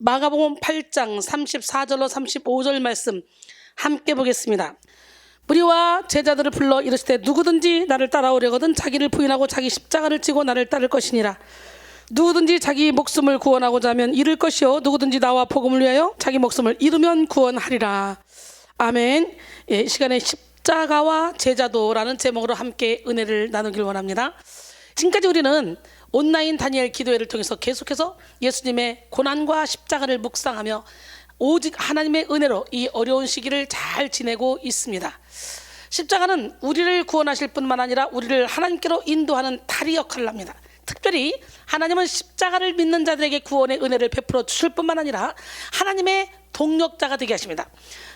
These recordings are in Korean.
마가복음 8장 34절로 35절 말씀 함께 보겠습니다. 무리와 제자들을 불러 이르시되 누구든지 나를 따라오려거든 자기를 부인하고 자기 십자가를 지고 나를 따를 것이니라. 누구든지 자기 목숨을 구원하고자 하면 잃을 것이요 누구든지 나와 복음을 위하여 자기 목숨을 잃으면 구원하리라. 아멘. 예, 이 시간에 십자가와 제자도라는 제목으로 함께 은혜를 나누길 원합니다. 지금까지 우리는 온라인 다니엘 기도회를 통해서 계속해서 예수님의 고난과 십자가를 묵상하며 오직 하나님의 은혜로 이 어려운 시기를 잘 지내고 있습니다. 십자가는 우리를 구원하실 뿐만 아니라 우리를 하나님께로 인도하는 다리 역할을 합니다. 특별히 하나님은 십자가를 믿는 자들에게 구원의 은혜를 베풀어 주실 뿐만 아니라 하나님의 동력자가 되게 하십니다.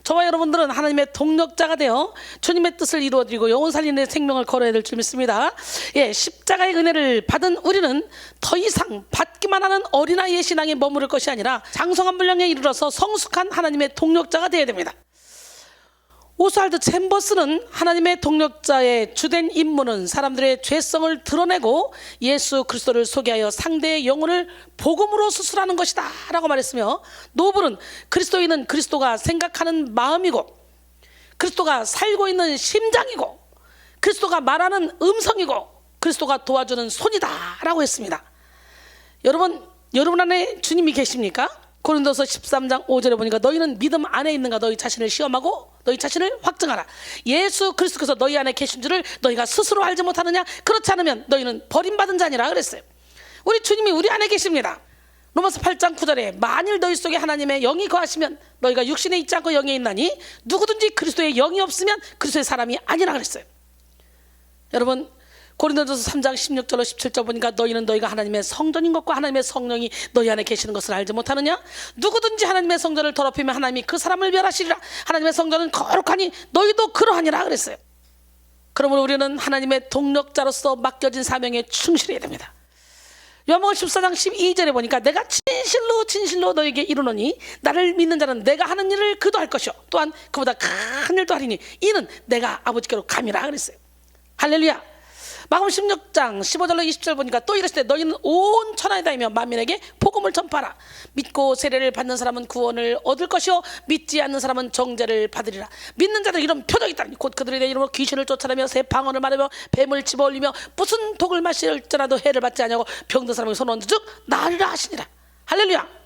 저와 여러분들은 하나님의 동력자가 되어 주님의 뜻을 이루어드리고 영원 살리는 생명을 걸어야 될 줄 믿습니다. 예, 십자가의 은혜를 받은 우리는 더 이상 받기만 하는 어린아이의 신앙에 머무를 것이 아니라 장성한 분량에 이르러서 성숙한 하나님의 동력자가 되어야 됩니다. 오스왈드 챔버스는 하나님의 동력자의 주된 임무는 사람들의 죄성을 드러내고 예수 그리스도를 소개하여 상대의 영혼을 복음으로 수술하는 것이다 라고 말했으며, 노블은 그리스도인은 그리스도가 생각하는 마음이고 그리스도가 살고 있는 심장이고 그리스도가 말하는 음성이고 그리스도가 도와주는 손이다 라고 했습니다. 여러분 안에 주님이 계십니까? 고린도서 13장 5절에 보니까 너희는 믿음 안에 있는가 너희 자신을 시험하고 너희 자신을 확증하라. 예수 그리스도께서 너희 안에 계신 줄을 너희가 스스로 알지 못하느냐? 그렇지 않으면 너희는 버림받은 자니라 그랬어요. 우리 주님이 우리 안에 계십니다. 로마서 8장 9절에 만일 너희 속에 하나님의 영이 거하시면 너희가 육신에 있지 않고 영에 있나니 누구든지 그리스도의 영이 없으면 그리스도의 사람이 아니라 그랬어요. 여러분, 고린도전서 3장 16절로 17절 보니까 너희는 너희가 하나님의 성전인 것과 하나님의 성령이 너희 안에 계시는 것을 알지 못하느냐? 누구든지 하나님의 성전을 더럽히면 하나님이 그 사람을 멸하시리라. 하나님의 성전은 거룩하니 너희도 그러하니라 그랬어요. 그러므로 우리는 하나님의 동력자로서 맡겨진 사명에 충실해야 됩니다. 요한복음 14장 12절에 보니까 내가 진실로 너에게 이르노니 나를 믿는 자는 내가 하는 일을 그도 할 것이요 또한 그보다 큰 일도 하리니 이는 내가 아버지께로 감이라 그랬어요. 할렐루야. 마가복음 16장 15절로 20절 보니까 또 이르시되 너희는 온 천하에 다니며 만민에게 복음을 전파하라. 믿고 세례를 받는 사람은 구원을 얻을 것이요 믿지 않는 사람은 정죄를 받으리라. 믿는 자들 이런 표적이 있다니 곧 그들이 내 이름으로 귀신을 쫓아내며 새 방언을 말하며 뱀을 집어올리며 무슨 독을 마실지라도 해를 받지 아니하고 병든 사람에게 손 얹은 즉 나으리라 하시니라. 할렐루야.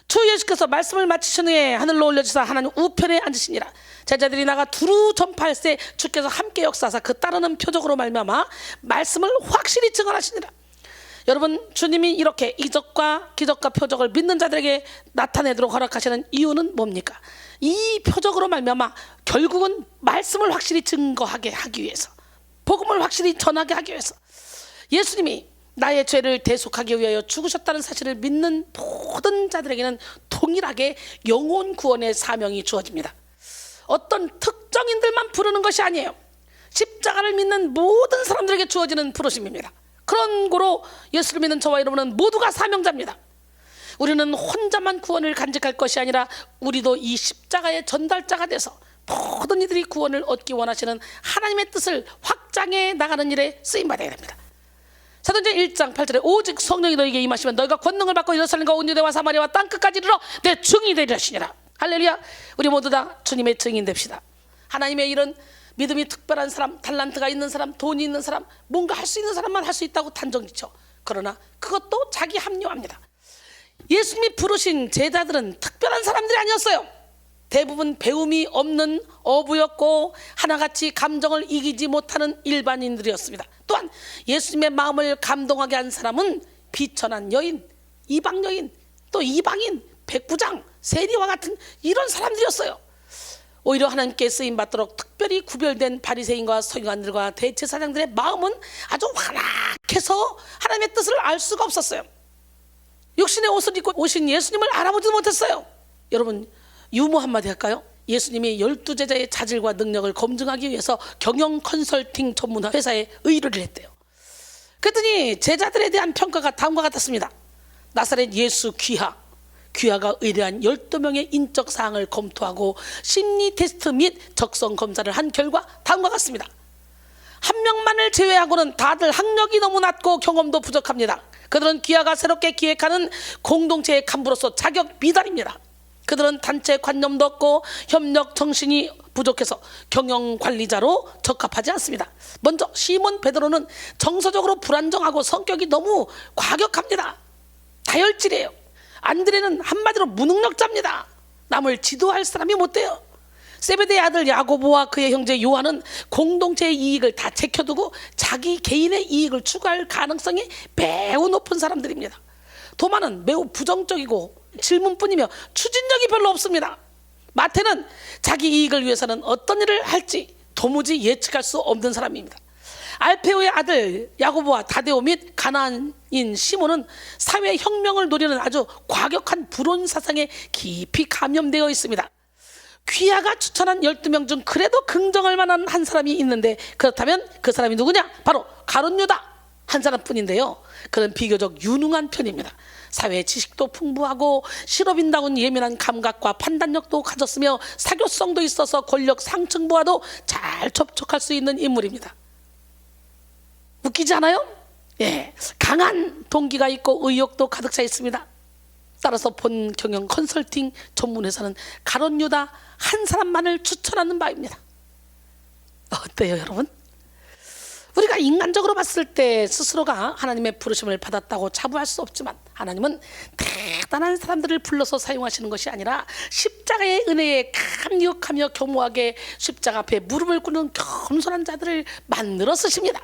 주 예수께서 말씀을 마치신 후에 하늘로 올려주사 하나님 우편에 앉으시니라. 제자들이 나가 두루 전파할세 주께서 함께 역사하사 그 따르는 표적으로 말미암아 말씀을 확실히 증언하시니라. 여러분, 주님이 이렇게 이적과 기적과 표적을 믿는 자들에게 나타내도록 허락하시는 이유는 뭡니까? 이 표적으로 말미암아 결국은 말씀을 확실히 증거하게 하기 위해서, 복음을 확실히 전하게 하기 위해서 예수님이 나의 죄를 대속하기 위하여 죽으셨다는 사실을 믿는 모든 자들에게는 동일하게 영혼 구원의 사명이 주어집니다. 어떤 특정인들만 부르는 것이 아니에요. 십자가를 믿는 모든 사람들에게 주어지는 부르심입니다. 그런 고로 예수를 믿는 저와 여러분은 모두가 사명자입니다. 우리는 혼자만 구원을 간직할 것이 아니라 우리도 이 십자가의 전달자가 돼서 모든 이들이 구원을 얻기 원하시는 하나님의 뜻을 확장해 나가는 일에 쓰임받아야 됩니다. 사도행전 1장 8절에 오직 성령이 너희에게 임하시면 너희가 권능을 받고 예루살렘과 온 유대와 사마리아와 땅끝까지 이르러 내 증인이 되리라 하시니라. 할렐루야. 우리 모두 다 주님의 증인 됩시다. 하나님의 일은 믿음이 특별한 사람, 달란트가 있는 사람, 돈이 있는 사람, 뭔가 할 수 있는 사람만 할 수 있다고 단정짓죠. 그러나 그것도 자기 합리화입니다. 예수님이 부르신 제자들은 특별한 사람들이 아니었어요. 대부분 배움이 없는 어부였고 하나같이 감정을 이기지 못하는 일반인들이었습니다. 또한 예수님의 마음을 감동하게 한 사람은 비천한 여인, 이방 여인, 또 이방인, 백부장, 세리와 같은 이런 사람들이었어요. 오히려 하나님께 쓰임받도록 특별히 구별된 바리새인과 서기관들과 대제사장들의 마음은 아주 완악해서 하나님의 뜻을 알 수가 없었어요. 육신의 옷을 입고 오신 예수님을 알아보지도 못했어요. 여러분, 유머 한마디 할까요? 예수님이 12제자의 자질과 능력을 검증하기 위해서 경영 컨설팅 전문 회사에 의뢰를 했대요. 그랬더니 제자들에 대한 평가가 다음과 같았습니다. 나사렛 예수 귀하가 의뢰한 12명의 인적 사항을 검토하고 심리 테스트 및 적성 검사를 한 결과 다음과 같습니다. 한 명만을 제외하고는 다들 학력이 너무 낮고 경험도 부족합니다. 그들은 귀하가 새롭게 기획하는 공동체의 간부로서 자격 미달입니다. 그들은 단체 관념도 없고 협력 정신이 부족해서 경영 관리자로 적합하지 않습니다. 먼저 시몬 베드로는 정서적으로 불안정하고 성격이 너무 과격합니다. 다혈질이에요. 안드레는 한마디로 무능력자입니다. 남을 지도할 사람이 못 돼요. 세베대의 아들 야고보와 그의 형제 요한은 공동체의 이익을 다 제껴두고 자기 개인의 이익을 추구할 가능성이 매우 높은 사람들입니다. 도마는 매우 부정적이고 질문뿐이며 추진력이 별로 없습니다. 마태는 자기 이익을 위해서는 어떤 일을 할지 도무지 예측할 수 없는 사람입니다. 알페오의 아들 야고보와 다데오 및 가나안인 시몬은 사회혁명을 노리는 아주 과격한 불온 사상에 깊이 감염되어 있습니다. 귀하가 추천한 12명 중 그래도 긍정할 만한 한 사람이 있는데, 그렇다면 그 사람이 누구냐? 바로 가룟 유다 한 사람뿐인데요, 그는 비교적 유능한 편입니다. 사회 지식도 풍부하고 실업인다운 예민한 감각과 판단력도 가졌으며 사교성도 있어서 권력 상층부와도 잘 접촉할 수 있는 인물입니다. 웃기지 않아요? 예, 강한 동기가 있고 의욕도 가득 차 있습니다. 따라서 본 경영 컨설팅 전문회사는 가룟 유다 한 사람만을 추천하는 바입니다. 어때요, 여러분? 우리가 인간적으로 봤을 때 스스로가 하나님의 부르심을 받았다고 자부할 수 없지만, 하나님은 대단한 사람들을 불러서 사용하시는 것이 아니라 십자가의 은혜에 감격하며 겸허하게 십자가 앞에 무릎을 꿇는 겸손한 자들을 만들어 쓰십니다.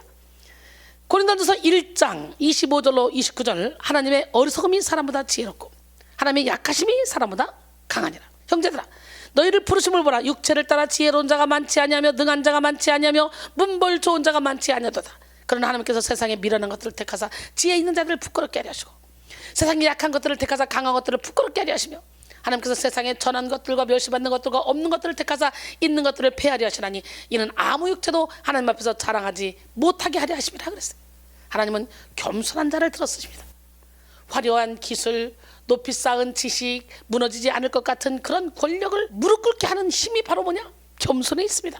고린도전서 1장 25절로 29절, 하나님의 어리석음이 사람보다 지혜롭고 하나님의 약하심이 사람보다 강하니라. 형제들아, 너희를 부르심을 보라. 육체를 따라 지혜로운 자가 많지 아니하며 능한 자가 많지 아니하며 문벌 좋은 자가 많지 아니하도다. 그러나 하나님께서 세상에 미련한 것들을 택하사 지혜 있는 자들을 부끄럽게 하려 하시고 세상에 약한 것들을 택하사 강한 것들을 부끄럽게 하려 하시며, 하나님께서 세상에 전한 것들과 멸시받는 것들과 없는 것들을 택하사 있는 것들을 폐하려 하시나니 이는 아무 육체도 하나님 앞에서 자랑하지 못하게 하려 하심이라 그랬어요. 하나님은 겸손한 자를 들어쓰십니다. 화려한 기술, 높이 쌓은 지식, 무너지지 않을 것 같은 그런 권력을 무릎 꿇게 하는 힘이 바로 뭐냐? 겸손에 있습니다.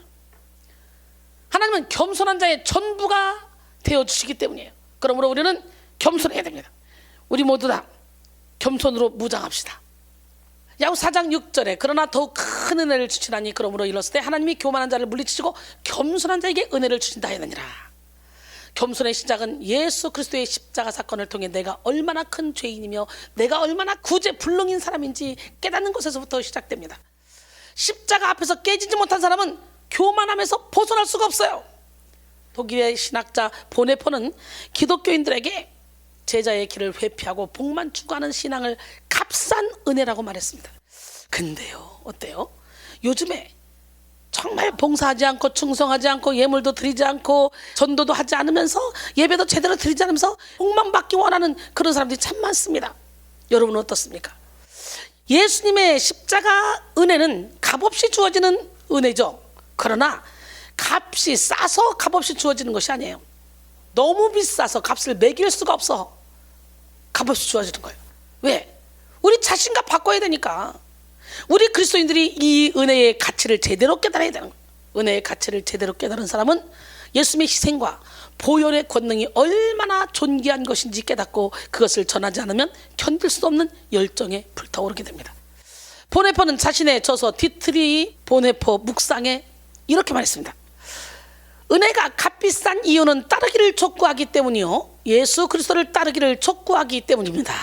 하나님은 겸손한 자의 전부가 되어주시기 때문이에요. 그러므로 우리는 겸손해야 됩니다. 우리 모두 다 겸손으로 무장합시다. 야고 4장 6절에 그러나 더욱 큰 은혜를 주시나니 그러므로 일렀을 때 하나님이 교만한 자를 물리치시고 겸손한 자에게 은혜를 주신다 했느니라. 겸손의 시작은 예수 그리스도의 십자가 사건을 통해 내가 얼마나 큰 죄인이며 내가 얼마나 구제불능인 사람인지 깨닫는 것에서부터 시작됩니다. 십자가 앞에서 깨지지 못한 사람은 교만함에서 벗어날 수가 없어요. 독일의 신학자 보네포는 기독교인들에게 제자의 길을 회피하고 복만 추구하는 신앙을 값싼 은혜라고 말했습니다. 근데요, 어때요? 요즘에 정말 봉사하지 않고 충성하지 않고 예물도 드리지 않고 전도도 하지 않으면서 예배도 제대로 드리지 않으면서 복만 받기 원하는 그런 사람들이 참 많습니다. 여러분은 어떻습니까? 예수님의 십자가 은혜는 값없이 주어지는 은혜죠. 그러나 값이 싸서 값없이 주어지는 것이 아니에요. 너무 비싸서 값을 매길 수가 없어 값없이 주어지는 거예요. 왜? 우리 자신감 바꿔야 되니까. 우리 그리스도인들이 이 은혜의 가치를 제대로 깨달아야 되는 거예요. 은혜의 가치를 제대로 깨달은 사람은 예수님의 희생과 보혈의 권능이 얼마나 존귀한 것인지 깨닫고 그것을 전하지 않으면 견딜 수 없는 열정에 불타오르게 됩니다. 보네포는 자신의 저서 디트리 보네포 묵상에 이렇게 말했습니다. 은혜가 값비싼 이유는 따르기를 촉구하기 때문이요, 예수 그리스도를 따르기를 촉구하기 때문입니다.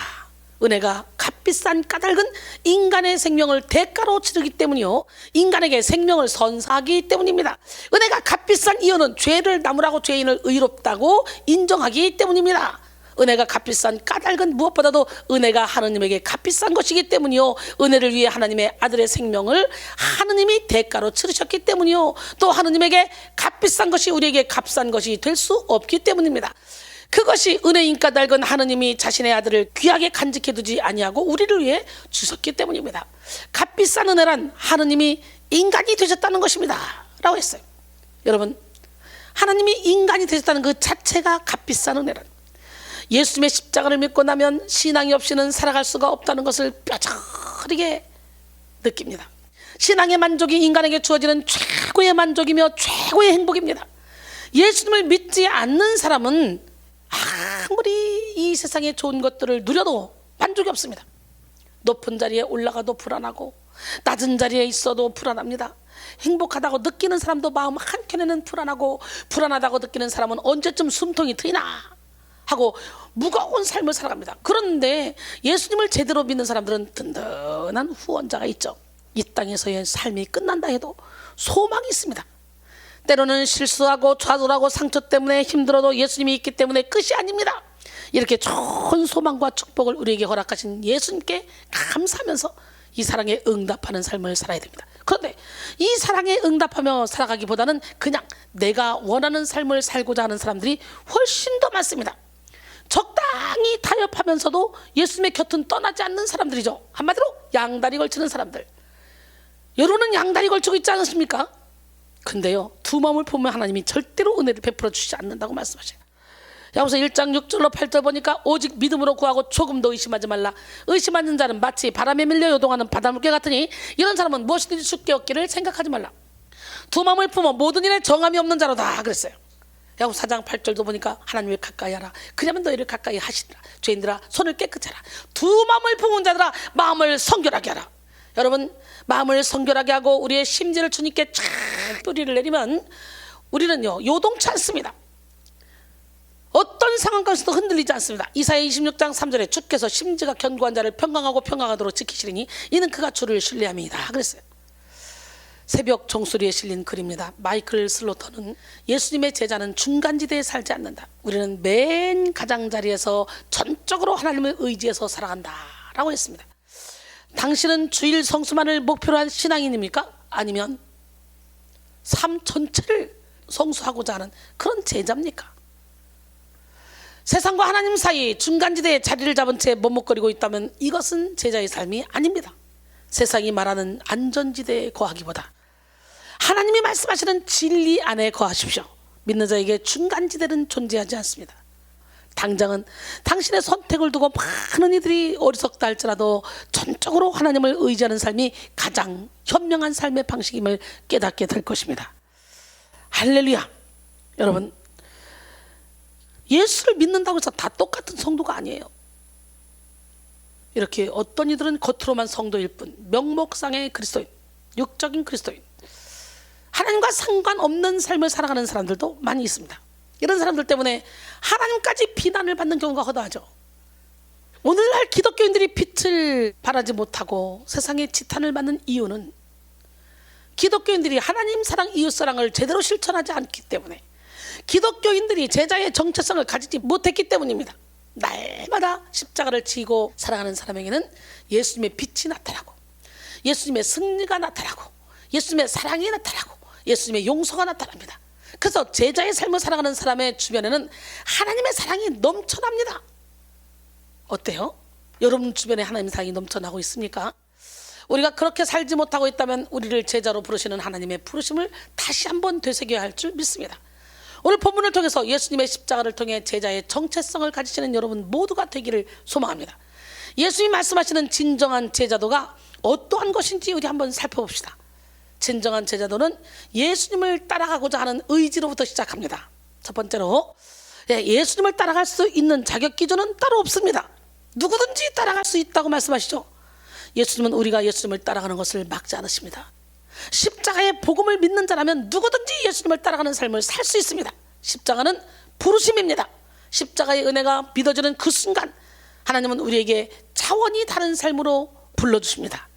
은혜가 값비싼 까닭은 인간의 생명을 대가로 치르기 때문이요, 인간에게 생명을 선사하기 때문입니다. 은혜가 값비싼 이유는 죄를 나무라고 죄인을 의롭다고 인정하기 때문입니다. 은혜가 값비싼 까닭은 무엇보다도 은혜가 하느님에게 값비싼 것이기 때문이요, 은혜를 위해 하나님의 아들의 생명을 하느님이 대가로 치르셨기 때문이요, 또 하느님에게 값비싼 것이 우리에게 값싼 것이 될 수 없기 때문입니다. 그것이 은혜인 까닭은 하느님이 자신의 아들을 귀하게 간직해 두지 아니하고 우리를 위해 주셨기 때문입니다. 값비싼 은혜란 하느님이 인간이 되셨다는 것입니다 라고 했어요. 여러분, 하나님이 인간이 되셨다는 그 자체가 값비싼 은혜란, 예수님의 십자가를 믿고 나면 신앙이 없이는 살아갈 수가 없다는 것을 뼈저리게 느낍니다. 신앙의 만족이 인간에게 주어지는 최고의 만족이며 최고의 행복입니다. 예수님을 믿지 않는 사람은 아무리 이 세상의 좋은 것들을 누려도 만족이 없습니다. 높은 자리에 올라가도 불안하고 낮은 자리에 있어도 불안합니다. 행복하다고 느끼는 사람도 마음 한켠에는 불안하고, 불안하다고 느끼는 사람은 언제쯤 숨통이 트이나 하고 무거운 삶을 살아갑니다. 그런데 예수님을 제대로 믿는 사람들은 든든한 후원자가 있죠. 이 땅에서의 삶이 끝난다 해도 소망이 있습니다. 때로는 실수하고 좌절하고 상처 때문에 힘들어도 예수님이 있기 때문에 끝이 아닙니다. 이렇게 좋은 소망과 축복을 우리에게 허락하신 예수님께 감사하면서 이 사랑에 응답하는 삶을 살아야 됩니다. 그런데 이 사랑에 응답하며 살아가기보다는 그냥 내가 원하는 삶을 살고자 하는 사람들이 훨씬 더 많습니다. 적당히 타협하면서도 예수님의 곁은 떠나지 않는 사람들이죠. 한마디로 양다리 걸치는 사람들. 여러분은 양다리 걸치고 있지 않으십니까? 근데요, 두 마음을 보면 하나님이 절대로 은혜를 베풀어 주시지 않는다고 말씀하셔요. 야고보서 1장 6절로 8절 보니까 오직 믿음으로 구하고 조금도 의심하지 말라. 의심하는 자는 마치 바람에 밀려 요동하는 바닷물개 같으니 이런 사람은 무엇이든지 쉽게 얻기를 생각하지 말라. 두 마음을 품어 모든 일에 정함이 없는 자로다 그랬어요. 야고보서 4장 8절도 보니까 하나님을 가까이 하라. 그러면 너희를 가까이 하시리라. 죄인들아 손을 깨끗이 하라. 두 마음을 품은 자들아 마음을 성결하게 하라. 여러분, 마음을 성결하게 하고 우리의 심지를 주님께 쫙 뿌리를 내리면 우리는요 요동치 않습니다. 어떤 상황 가운데서도 흔들리지 않습니다. 이사야 26장 3절에 주께서 심지가 견고한 자를 평강하고 평강하도록 지키시리니 이는 그가 주를 신뢰함이다 그랬어요. 새벽 종소리에 실린 글입니다. 마이클 슬로터는 예수님의 제자는 중간지대에 살지 않는다. 우리는 맨 가장자리에서 전적으로 하나님을 의지해서 살아간다 라고 했습니다. 당신은 주일 성수만을 목표로 한 신앙인입니까? 아니면 삶 전체를 성수하고자 하는 그런 제자입니까? 세상과 하나님 사이 중간지대에 자리를 잡은 채 머뭇거리고 있다면 이것은 제자의 삶이 아닙니다. 세상이 말하는 안전지대에 거하기보다 하나님이 말씀하시는 진리 안에 거하십시오. 믿는 자에게 중간지대는 존재하지 않습니다. 당장은 당신의 선택을 두고 많은 이들이 어리석다 할지라도 전적으로 하나님을 의지하는 삶이 가장 현명한 삶의 방식임을 깨닫게 될 것입니다. 할렐루야. 여러분, 예수를 믿는다고 해서 다 똑같은 성도가 아니에요. 이렇게 어떤 이들은 겉으로만 성도일 뿐 명목상의 그리스도인, 육적인 그리스도인, 하나님과 상관없는 삶을 살아가는 사람들도 많이 있습니다. 이런 사람들 때문에 하나님까지 비난을 받는 경우가 허다하죠. 오늘날 기독교인들이 빛을 발하지 못하고 세상에 지탄을 받는 이유는 기독교인들이 하나님 사랑, 이웃 사랑을 제대로 실천하지 않기 때문에, 기독교인들이 제자의 정체성을 가지지 못했기 때문입니다. 날마다 십자가를 지고 살아가는 사람에게는 예수님의 빛이 나타나고, 예수님의 승리가 나타나고, 예수님의 사랑이 나타나고, 예수님의 용서가 나타납니다. 그래서 제자의 삶을 살아가는 사람의 주변에는 하나님의 사랑이 넘쳐납니다. 어때요? 여러분 주변에 하나님의 사랑이 넘쳐나고 있습니까? 우리가 그렇게 살지 못하고 있다면 우리를 제자로 부르시는 하나님의 부르심을 다시 한번 되새겨야 할 줄 믿습니다. 오늘 본문을 통해서 예수님의 십자가를 통해 제자의 정체성을 가지시는 여러분 모두가 되기를 소망합니다. 예수님이 말씀하시는 진정한 제자도가 어떠한 것인지 우리 한번 살펴봅시다. 진정한 제자도는 예수님을 따라가고자 하는 의지로부터 시작합니다. 첫 번째로, 예수님을 따라갈 수 있는 자격 기준은 따로 없습니다. 누구든지 따라갈 수 있다고 말씀하시죠. 예수님은 우리가 예수님을 따라가는 것을 막지 않으십니다. 십자가의 복음을 믿는 자라면 누구든지 예수님을 따라가는 삶을 살 수 있습니다. 십자가는 부르심입니다. 십자가의 은혜가 믿어지는 그 순간 하나님은 우리에게 차원이 다른 삶으로 불러주십니다.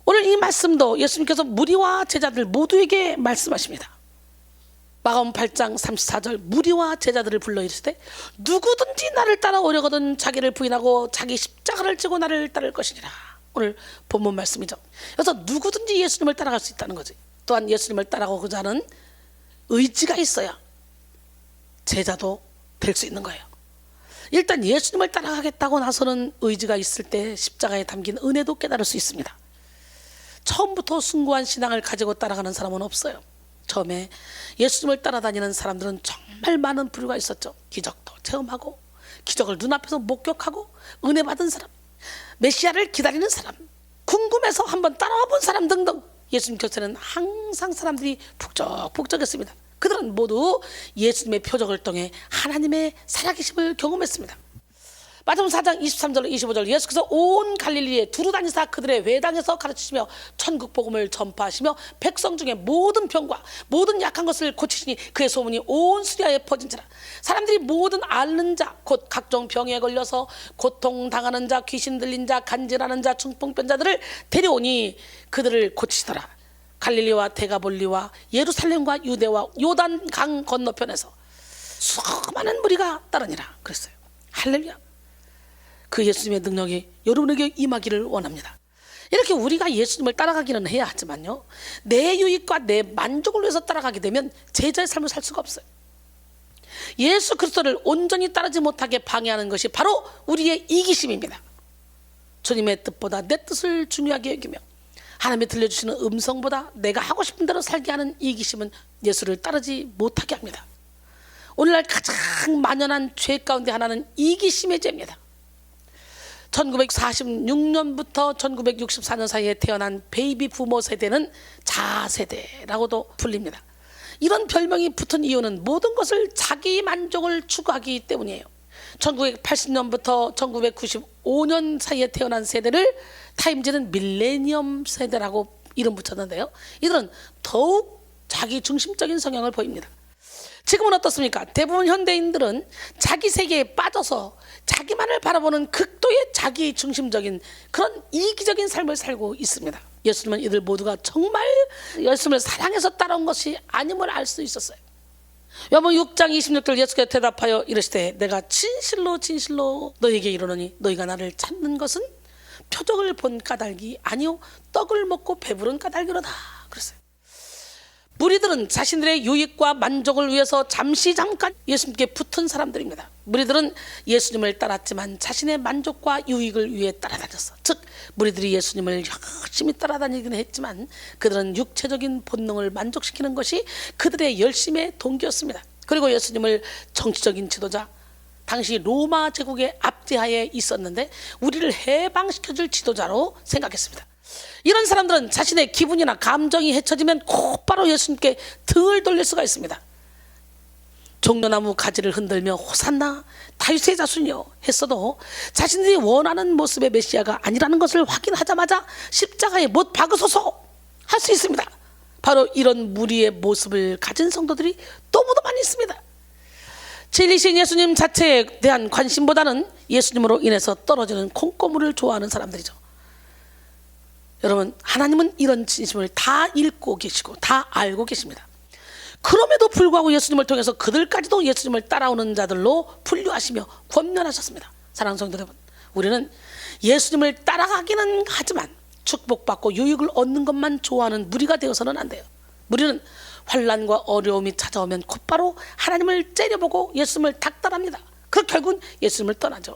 오늘 이 말씀도 예수님께서 무리와 제자들 모두에게 말씀하십니다. 마가복음 8장 34절, 무리와 제자들을 불러 이르시되 누구든지 나를 따라오려거든 자기를 부인하고 자기 십자가를 지고 나를 따를 것이니라. 오늘 본문 말씀이죠. 그래서 누구든지 예수님을 따라갈 수 있다는 거지. 또한 예수님을 따라가고자 하는 의지가 있어야 제자도 될 수 있는 거예요. 일단 예수님을 따라가겠다고 나서는 의지가 있을 때 십자가에 담긴 은혜도 깨달을 수 있습니다. 처음부터 숭고한 신앙을 가지고 따라가는 사람은 없어요. 처음에 예수님을 따라다니는 사람들은 정말 많은 부류가 있었죠. 기적도 체험하고, 기적을 눈앞에서 목격하고, 은혜 받은 사람, 메시아를 기다리는 사람, 궁금해서 한번 따라와 본 사람 등등 예수님 곁에는 항상 사람들이 북적북적했습니다. 그들은 모두 예수님의 표적을 통해 하나님의 살아계심을 경험했습니다. 마태복음 4장 23절로 25절, 예수께서 온 갈릴리에 두루 다니사 그들의 회당에서 가르치시며 천국 복음을 전파하시며 백성 중에 모든 병과 모든 약한 것을 고치시니 그의 소문이 온 수리아에 퍼진지라. 사람들이 모든 앓는 자, 곧 각종 병에 걸려서 고통당하는 자, 귀신 들린 자, 간질하는 자, 중풍병 자들을 데려오니 그들을 고치시더라. 갈릴리와 데가볼리와 예루살렘과 유대와 요단 강 건너편에서 수많은 무리가 따르니라 그랬어요. 할렐루야. 그 예수님의 능력이 여러분에게 임하기를 원합니다. 이렇게 우리가 예수님을 따라가기는 해야 하지만요, 내 유익과 내 만족을 위해서 따라가게 되면 제자의 삶을 살 수가 없어요. 예수 그리스도를 온전히 따르지 못하게 방해하는 것이 바로 우리의 이기심입니다. 주님의 뜻보다 내 뜻을 중요하게 여기며 하나님이 들려주시는 음성보다 내가 하고 싶은 대로 살게 하는 이기심은 예수를 따르지 못하게 합니다. 오늘날 가장 만연한 죄 가운데 하나는 이기심의 죄입니다. 1946년부터 1964년 사이에 태어난 베이비 부모 세대는 자세대라고도 불립니다. 이런 별명이 붙은 이유는 모든 것을 자기 만족을 추구하기 때문이에요. 1980년부터 1995년 사이에 태어난 세대를 타임즈는 밀레니엄 세대라고 이름 붙였는데요, 이들은 더욱 자기 중심적인 성향을 보입니다. 지금은 어떻습니까? 대부분 현대인들은 자기 세계에 빠져서 자기만을 바라보는 극도의 자기 중심적인 그런 이기적인 삶을 살고 있습니다. 예수님은 이들 모두가 정말 예수님을 사랑해서 따라온 것이 아님을 알 수 있었어요. 요한복음 6장 26절, 예수께서 대답하여 이르시되 내가 진실로 진실로 너희에게 이르노니 너희가 나를 찾는 것은 표적을 본 까닭이 아니요 떡을 먹고 배부른 까닭이로다 그랬어요. 무리들은 자신들의 유익과 만족을 위해서 잠깐 예수님께 붙은 사람들입니다. 무리들은 예수님을 따랐지만 자신의 만족과 유익을 위해 따라다녔어. 즉 무리들이 예수님을 열심히 따라다니긴 했지만 그들은 육체적인 본능을 만족시키는 것이 그들의 열심의 동기였습니다. 그리고 예수님을 정치적인 지도자, 당시 로마 제국의 압제하에 있었는데 우리를 해방시켜줄 지도자로 생각했습니다. 이런 사람들은 자신의 기분이나 감정이 헤쳐지면 곧바로 예수님께 등을 돌릴 수가 있습니다. 종려나무 가지를 흔들며 호산나 다윗의 자손이여 했어도 자신들이 원하는 모습의 메시아가 아니라는 것을 확인하자마자 십자가에 못 박으소서 할 수 있습니다. 바로 이런 무리의 모습을 가진 성도들이 너무도 많이 있습니다. 진리신 예수님 자체에 대한 관심보다는 예수님으로 인해서 떨어지는 콩고물을 좋아하는 사람들이죠. 여러분, 하나님은 이런 진심을 다 읽고 계시고 다 알고 계십니다. 그럼에도 불구하고 예수님을 통해서 그들까지도 예수님을 따라오는 자들로 분류하시며 권면하셨습니다. 사랑하는 성도 여러분, 우리는 예수님을 따라가기는 하지만 축복받고 유익을 얻는 것만 좋아하는 무리가 되어서는 안 돼요. 무리는 환난과 어려움이 찾아오면 곧바로 하나님을 째려보고 예수님을 닥달합니다. 그 결국은 예수님을 떠나죠.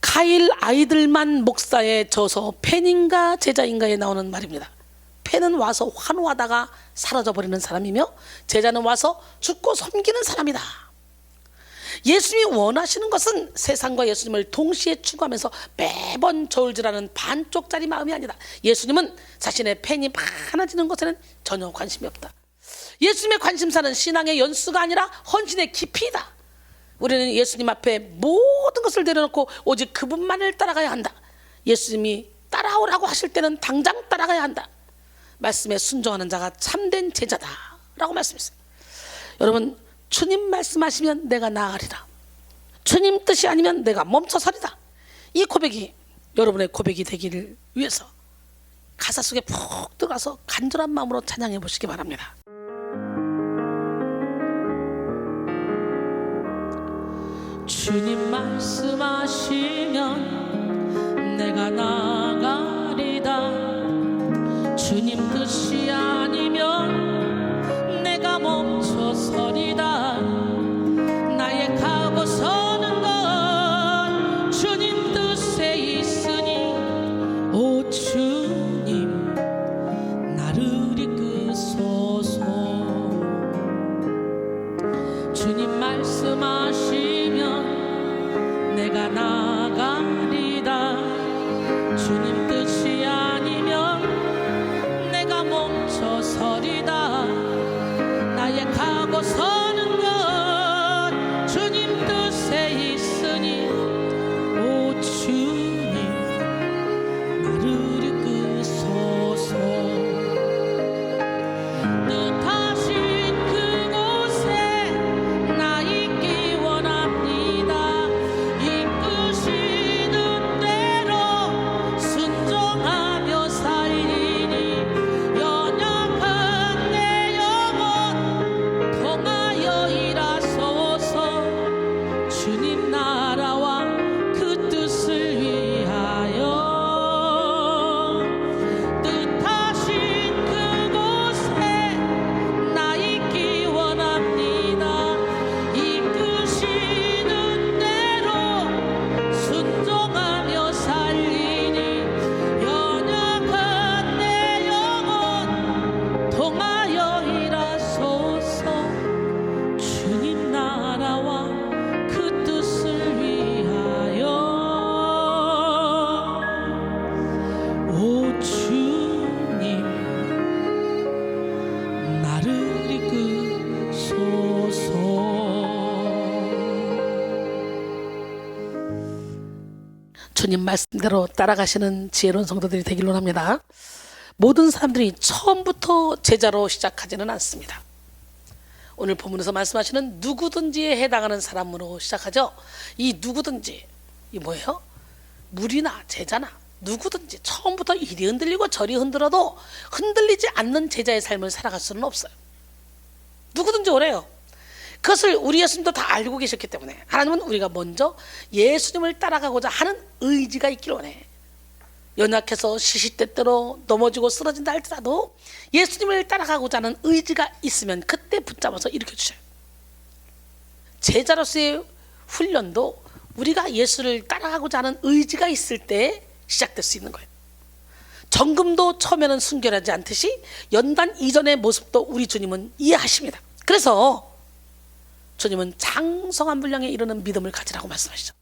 가일 아이들만 목사에 져서 팬인가 제자인가에 나오는 말입니다. 팬은 와서 환호하다가 사라져버리는 사람이며 제자는 와서 죽고 섬기는 사람이다. 예수님이 원하시는 것은 세상과 예수님을 동시에 추구하면서 매번 저울질하는 반쪽짜리 마음이 아니다. 예수님은 자신의 팬이 많아지는 것에는 전혀 관심이 없다. 예수님의 관심사는 신앙의 연수가 아니라 헌신의 깊이다. 우리는 예수님 앞에 모든 것을 내려놓고 오직 그분만을 따라가야 한다. 예수님이 따라오라고 하실 때는 당장 따라가야 한다. 말씀에 순종하는 자가 참된 제자다 라고 말씀했어요. 여러분, 주님 말씀하시면 내가 나아가리라, 주님 뜻이 아니면 내가 멈춰서리다. 이 고백이 여러분의 고백이 되기를 위해서 가사 속에 푹 들어가서 간절한 마음으로 찬양해 보시기 바랍니다. 주님 말씀하시면 내가 나가리다. 주님 뜻이 아니면 내가 멈춰서리다. 나의 가고 서는 건 주님 뜻에 있으니 오 주님 나를 이끄소서. 주님 말씀하시면 내가 나가리다. 주님 뜻이 아니면 내가 멈춰서리다. 나의 주님 말씀대로 따라가시는 지혜로운 성도들이 되기를 합니다. 모든 사람들이 처음부터 제자로 시작하지는 않습니다. 오늘 본문에서 말씀하시는 누구든지에 해당하는 사람으로 시작하죠. 이 누구든지, 이 뭐예요? 무리나 제자나 누구든지 처음부터 이리 흔들리고 저리 흔들어도 흔들리지 않는 제자의 삶을 살아갈 수는 없어요. 누구든지 오래요. 그것을 우리 예수님도 다 알고 계셨기 때문에 하나님은 우리가 먼저 예수님을 따라가고자 하는 의지가 있길 원해. 연약해서 시시때때로 넘어지고 쓰러진다 할지라도 예수님을 따라가고자 하는 의지가 있으면 그때 붙잡아서 일으켜주셔요. 제자로서의 훈련도 우리가 예수를 따라가고자 하는 의지가 있을 때 시작될 수 있는 거예요. 정금도 처음에는 순결하지 않듯이 연단 이전의 모습도 우리 주님은 이해하십니다. 그래서 주님은 장성한 분량에 이르는 믿음을 가지라고 말씀하시죠.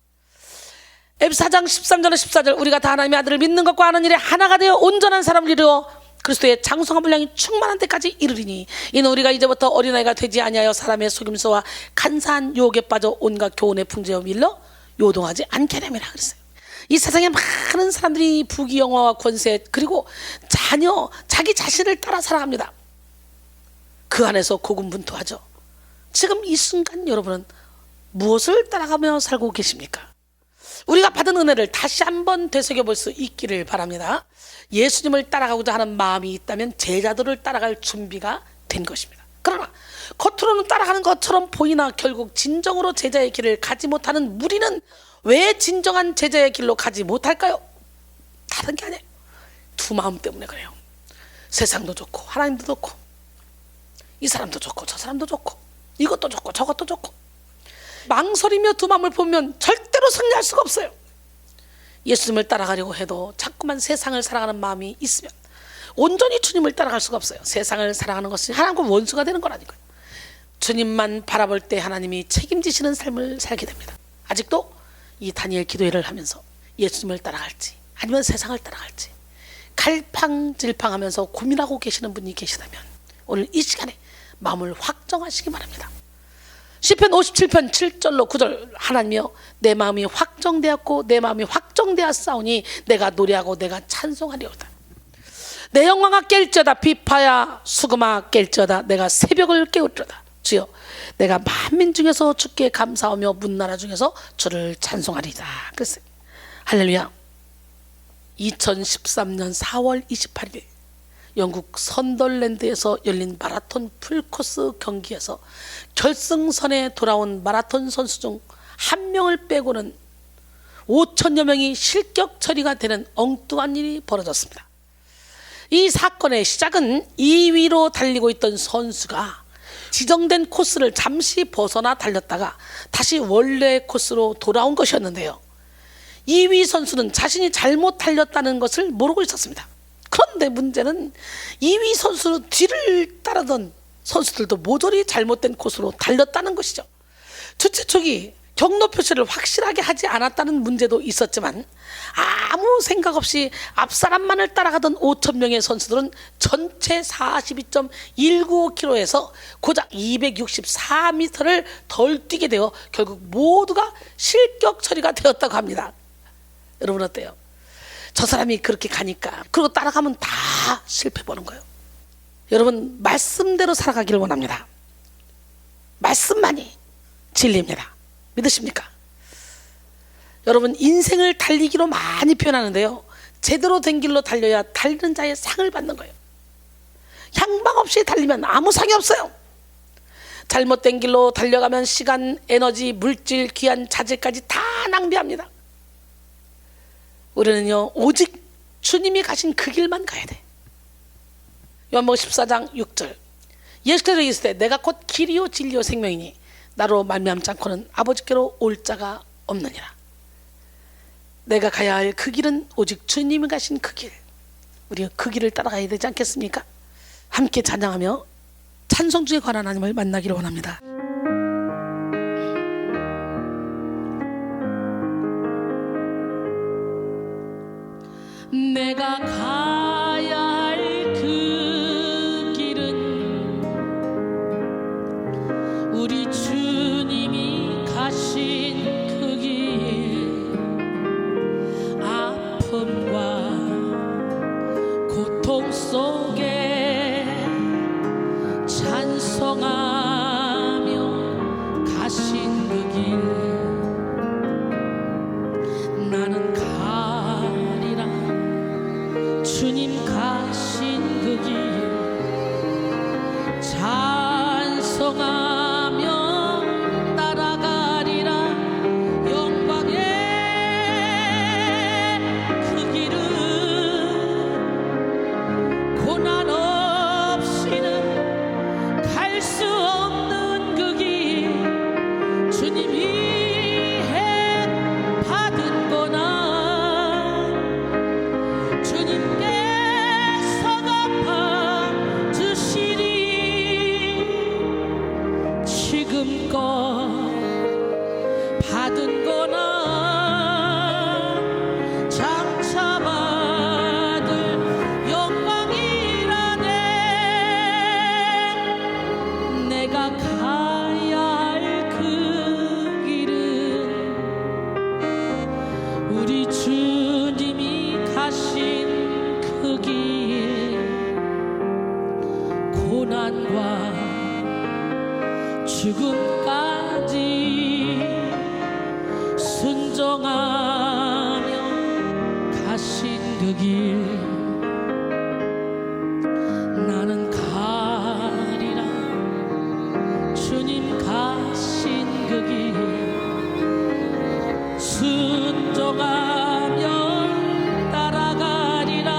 에베소 4장 13절에 14절 우리가 다 하나님의 아들을 믿는 것과 하는 일에 하나가 되어 온전한 사람을 이루어 그리스도의 장성한 분량이 충만한 데까지 이르리니 이는 우리가 이제부터 어린아이가 되지 아니하여 사람의 속임수와 간사한 유혹에 빠져 온갖 교훈의 풍조에 밀려 요동하지 않게 됨이라 그랬어요. 이 세상에 많은 사람들이 부귀영화와 권세 그리고 자녀 자기 자신을 따라 살아갑니다. 그 안에서 고군분투하죠. 지금 이 순간 여러분은 무엇을 따라가며 살고 계십니까? 우리가 받은 은혜를 다시 한번 되새겨볼 수 있기를 바랍니다. 예수님을 따라가고자 하는 마음이 있다면 제자들을 따라갈 준비가 된 것입니다. 그러나 겉으로는 따라가는 것처럼 보이나 결국 진정으로 제자의 길을 가지 못하는 무리는 왜 진정한 제자의 길로 가지 못할까요? 다른 게 아니에요. 두 마음 때문에 그래요. 세상도 좋고 하나님도 좋고 이 사람도 좋고 저 사람도 좋고 이것도 좋고 저것도 좋고 망설이며 두 마음을 보면 절대로 승리할 수가 없어요. 예수님을 따라가려고 해도 자꾸만 세상을 사랑하는 마음이 있으면 온전히 주님을 따라갈 수가 없어요. 세상을 사랑하는 것이 하나님과 원수가 되는 거라니까요. 주님만 바라볼 때 하나님이 책임지시는 삶을 살게 됩니다. 아직도 이 다니엘 기도회를 하면서 예수님을 따라갈지 아니면 세상을 따라갈지 갈팡질팡하면서 고민하고 계시는 분이 계시다면 오늘 이 시간에 마음을 확정하시기 바랍니다. 시편 57편 7절로 9절 하나님이여 내 마음이 확정되었고 내 마음이 확정되었사오니 내가 노래하고 내가 찬송하리로다. 내 영광아 깰지어다 비파야 수금아 깰지어다 내가 새벽을 깨우리로다. 주여 내가 만민 중에서 주께 감사하며 문나라 중에서 주를 찬송하리다. 그랬어요. 할렐루야. 2013년 4월 28일 영국 선덜랜드에서 열린 마라톤 풀코스 경기에서 결승선에 돌아온 마라톤 선수 중 한 명을 빼고는 5천여 명이 실격 처리가 되는 엉뚱한 일이 벌어졌습니다. 이 사건의 시작은 2위로 달리고 있던 선수가 지정된 코스를 잠시 벗어나 달렸다가 다시 원래 코스로 돌아온 것이었는데요. 2위 선수는 자신이 잘못 달렸다는 것을 모르고 있었습니다. 그런데 문제는 2위 선수 뒤를 따르던 선수들도 모조리 잘못된 코스로 달렸다는 것이죠. 주최 측이 경로 표시를 확실하게 하지 않았다는 문제도 있었지만 아무 생각 없이 앞사람만을 따라가던 5천 명의 선수들은 전체 42.195km에서 고작 264m를 덜 뛰게 되어 결국 모두가 실격 처리가 되었다고 합니다. 여러분 어때요? 저 사람이 그렇게 가니까 그리고 따라가면 다 실패 보는 거예요. 여러분 말씀대로 살아가기를 원합니다. 말씀만이 진리입니다. 믿으십니까? 여러분 인생을 달리기로 많이 표현하는데요. 제대로 된 길로 달려야 달리는 자의 상을 받는 거예요. 향방 없이 달리면 아무 상이 없어요. 잘못된 길로 달려가면 시간, 에너지, 물질, 귀한 자질까지 다 낭비합니다. 우리는요 오직 주님이 가신 그 길만 가야 돼. 요한복음 14장 6절 예수께서 이르시되 내가 곧 길이요 진리요 생명이니 나로 말미암지 않고는 아버지께로 올 자가 없느니라. 내가 가야 할 그 길은 오직 주님이 가신 그 길. 우리가 그 길을 따라가야 되지 않겠습니까? 함께 찬양하며 찬송 중에 관한 하나님을 만나기를 원합니다. 내가 가야 할 그 길은 우리 주님이 가신 그 길 받은 거나 주님께서 갚아 주시리. 지금껏 받은 거나 장차 받을 영광이라네. 내가 가야 할 그 길은 우리 주님이 가신 그 길. 고난과 죽음까지 순종하며 가신 그 길. 나는 가리라. 주님 가신 그 길 순종하며 따라가리라.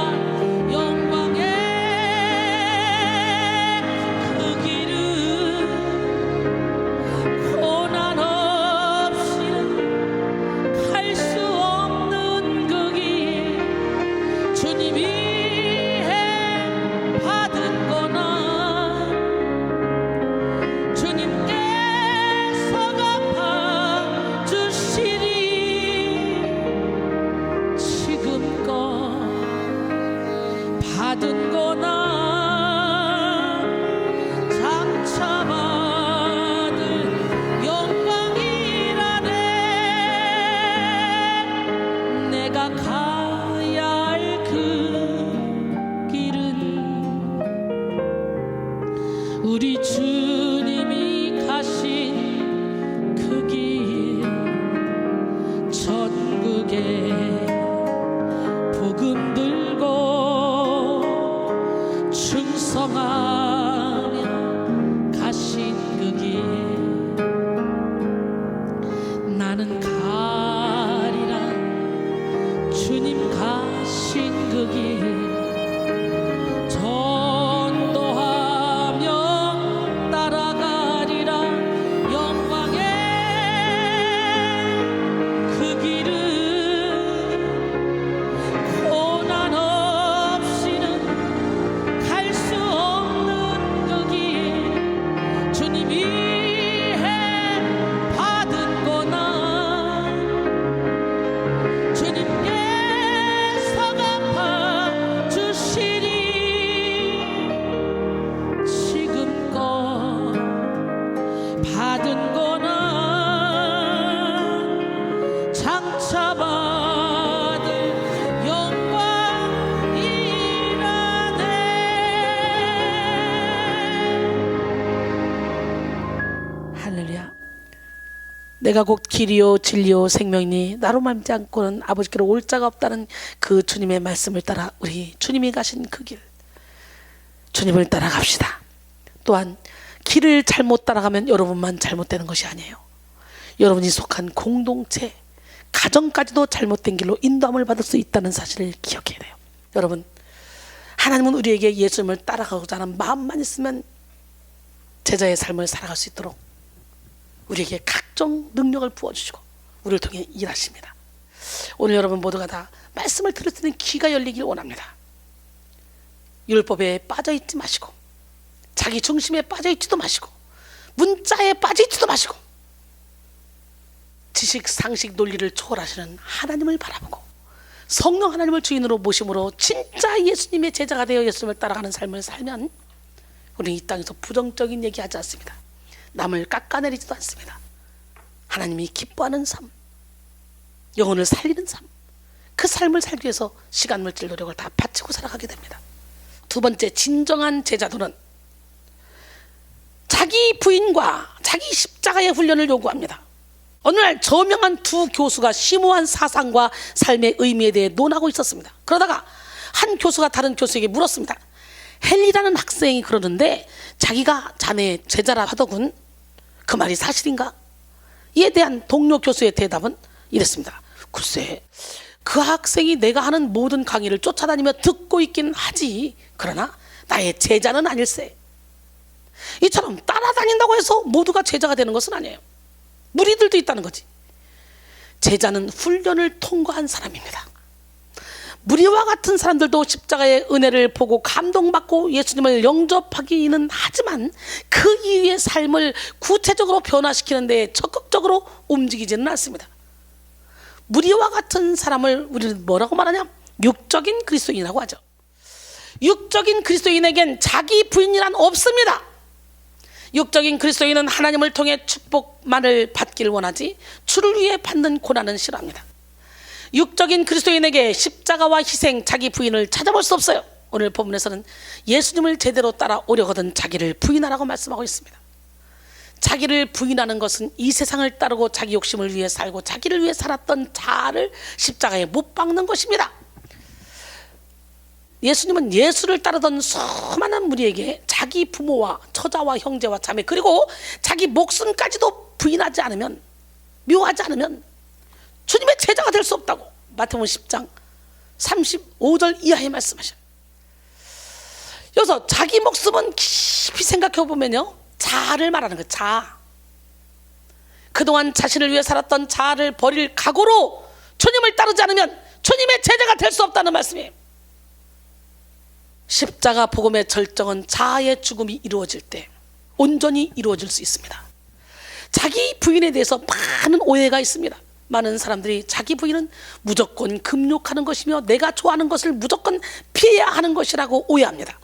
영광의 그 길은 고난 없이는 갈 수 없는 그 길. 주님이 해 받은 거나 주님께서 갚아 주시리. 지금껏 받은 거나 장차 받을 영광이라네. 내가 가야 할 그 길은 우리 주님이 가신 그 길. 천국에 복음 들고 충성하며 가신 그 길. 나는 가리라. 주님 가신 그 길 전도하며 따라가리라. 영광의 그 길은 고난 없이는 갈 수 없는 그 길. 주님이 해 받은 거나 주님께서 갚아 주시리. 지금껏 받은 거나 장차 받을 영광이라네. 할렐루야. 내가 곧 길이요 진리요 생명이니 나로 말미암지 않고는 아버지께로 올 자가 없다는 그 주님의 말씀을 따라 우리 주님이 가신 그 길, 주님을 따라갑시다. 또한 길을 잘못 따라가면 여러분만 잘못되는 것이 아니에요. 여러분이 속한 공동체, 가정까지도 잘못된 길로 인도함을 받을 수 있다는 사실을 기억해야 돼요. 여러분, 하나님은 우리에게 예수님을 따라가고자 하는 마음만 있으면 제자의 삶을 살아갈 수 있도록 우리에게 각종 능력을 부어주시고 우리를 통해 일하십니다. 오늘 여러분 모두가 다 말씀을 들을 수 있는 귀가 열리길 원합니다. 율법에 빠져있지 마시고 자기 중심에 빠져있지도 마시고 문자에 빠져있지도 마시고 지식, 상식, 논리를 초월하시는 하나님을 바라보고 성령 하나님을 주인으로 모심으로 진짜 예수님의 제자가 되어 예수님을 따라가는 삶을 살면 우리는 이 땅에서 부정적인 얘기하지 않습니다. 남을 깎아내리지도 않습니다. 하나님이 기뻐하는 삶, 영혼을 살리는 삶, 그 삶을 살기 위해서 시간, 물질, 노력을 다 바치고 살아가게 됩니다. 두 번째, 진정한 제자들은 자기 부인과 자기 십자가의 훈련을 요구합니다. 어느 날 저명한 두 교수가 심오한 사상과 삶의 의미에 대해 논하고 있었습니다. 그러다가 한 교수가 다른 교수에게 물었습니다. 헨리라는 학생이 그러는데 자기가 자네 제자라 하더군. 그 말이 사실인가? 이에 대한 동료 교수의 대답은 이랬습니다. 글쎄, 그 학생이 내가 하는 모든 강의를 쫓아다니며 듣고 있긴 하지. 그러나 나의 제자는 아닐세. 이처럼 따라다닌다고 해서 모두가 제자가 되는 것은 아니에요. 무리들도 있다는 거지. 제자는 훈련을 통과한 사람입니다. 무리와 같은 사람들도 십자가의 은혜를 보고 감동받고 예수님을 영접하기는 하지만 그 이후의 삶을 구체적으로 변화시키는 데 적극적으로 움직이지는 않습니다. 무리와 같은 사람을 우리는 뭐라고 말하냐? 육적인 그리스도인이라고 하죠. 육적인 그리스도인에겐 자기 부인이란 없습니다. 육적인 그리스도인은 하나님을 통해 축복만을 받기를 원하지 주를 위해 받는 고난은 싫어합니다. 육적인 그리스도인에게 십자가와 희생, 자기 부인을 찾아볼 수 없어요. 오늘 본문에서는 예수님을 제대로 따라오려거든 자기를 부인하라고 말씀하고 있습니다. 자기를 부인하는 것은 이 세상을 따르고 자기 욕심을 위해 살고 자기를 위해 살았던 자아를 십자가에 못 박는 것입니다. 예수님은 예수를 따르던 수많은 무리에게 자기 부모와 처자와 형제와 자매 그리고 자기 목숨까지도 부인하지 않으면, 묘하지 않으면 주님의 제자가 될 수 없다고 마태복음 10장 35절 이하에 말씀하셔요. 여기서 자기 목숨은 깊이 생각해 보면요, 자아를 말하는 거예요. 자아. 그동안 자신을 위해 살았던 자아를 버릴 각오로 주님을 따르지 않으면 주님의 제자가 될 수 없다는 말씀이에요. 십자가 복음의 절정은 자아의 죽음이 이루어질 때 온전히 이루어질 수 있습니다. 자기 부인에 대해서 많은 오해가 있습니다. 많은 사람들이 자기 부인은 무조건 금욕하는 것이며 내가 좋아하는 것을 무조건 피해야 하는 것이라고 오해합니다.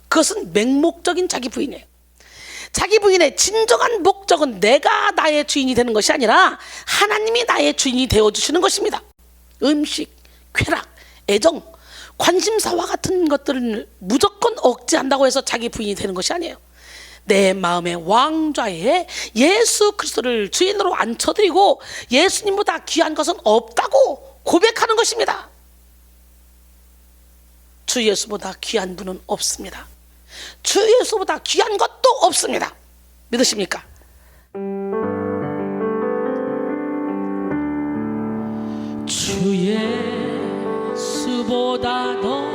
그것은 맹목적인 자기 부인이에요. 자기 부인의 진정한 목적은 내가 나의 주인이 되는 것이 아니라 하나님이 나의 주인이 되어주시는 것입니다. 음식, 쾌락, 애정, 관심사와 같은 것들을 무조건 억제한다고 해서 자기 부인이 되는 것이 아니에요. 내 마음의 왕좌에 예수 그리스도를 주인으로 앉혀드리고 예수님보다 귀한 것은 없다고 고백하는 것입니다. 주 예수보다 귀한 분은 없습니다. 주 예수보다 귀한 것도 없습니다. 믿으십니까? 주 예수보다 더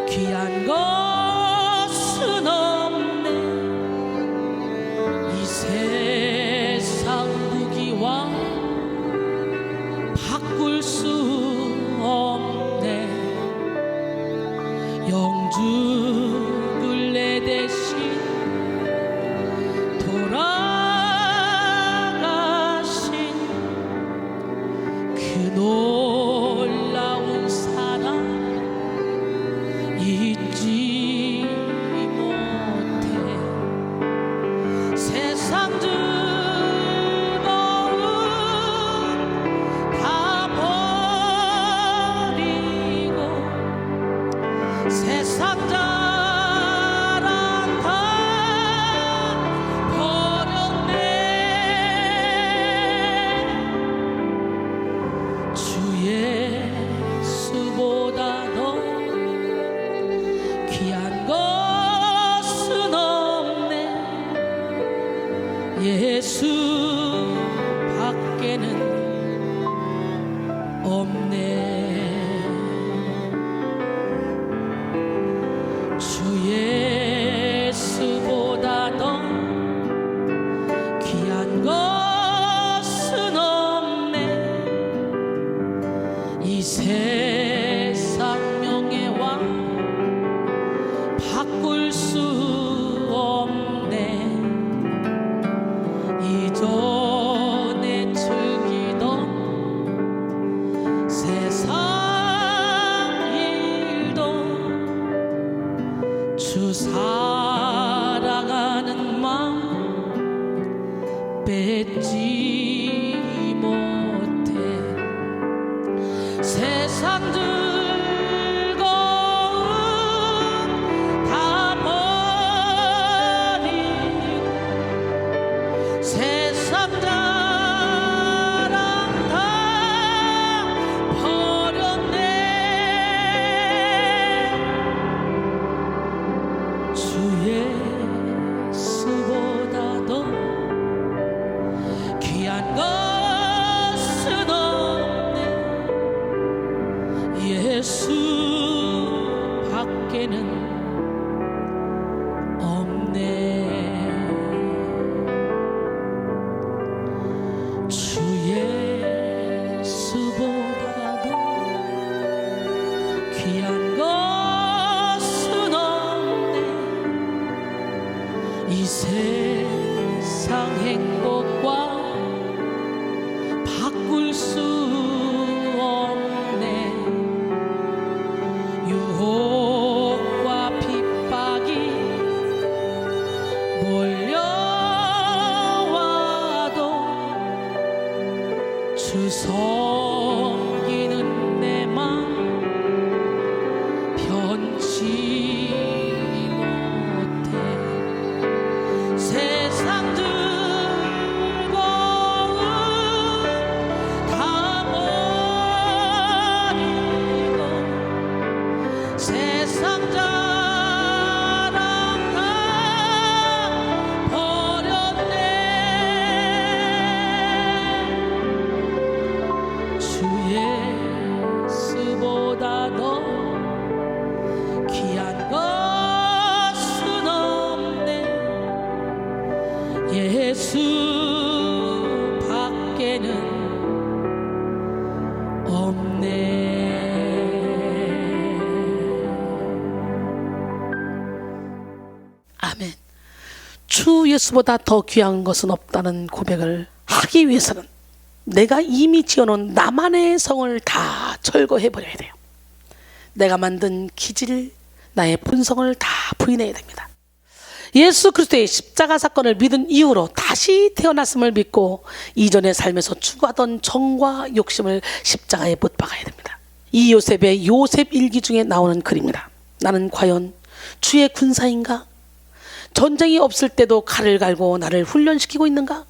귀한 것은 없네. 이 세상 무기와 바꿀 수 없네. 영죽을 내 대신 돌아가신 그 놀라운 사랑 잊지 못해. 세상 즐거움 다 버리고 세상 자랑 다 버렸네. 주 예수보다 더 귀한 것은 없네. 예수 밖에는 없네. 주 예수보다 더 귀한 것은 없네. 이 세상 명예와 바꿀 수 없네. 이전에 즐기던 세상 일도 주 사랑하는 마음 뺏지 못해. 세상 즐거움 다 버리고 세상 자랑 다 버렸네. 주 예수보다 더 귀한 것은 없네. 바꿀 수 없네. 유혹과 핍박이 몰려와도 주 섬기는 내 맘 변치 못해. 세상 즐거움 다 버리고 세상 자랑 다 버렸네. 주 예수보다 더 귀한 것은 없네. 예수 밖에는 없네. 아멘. 주 예수보다 더 귀한 것은 없다는 고백을 하기 위해서는 내가 이미 지어놓은 나만의 성을 다 철거해버려야 돼요. 내가 만든 기질, 나의 본성을 다 부인해야 됩니다. 예수 그리스도의 십자가 사건을 믿은 이후로 다시 태어났음을 믿고 이전의 삶에서 추구하던 정과 욕심을 십자가에 못 박아야 됩니다. 이 요셉의 요셉 일기 중에 나오는 글입니다. 나는 과연 주의 군사인가? 전쟁이 없을 때도 칼을 갈고 나를 훈련시키고 있는가?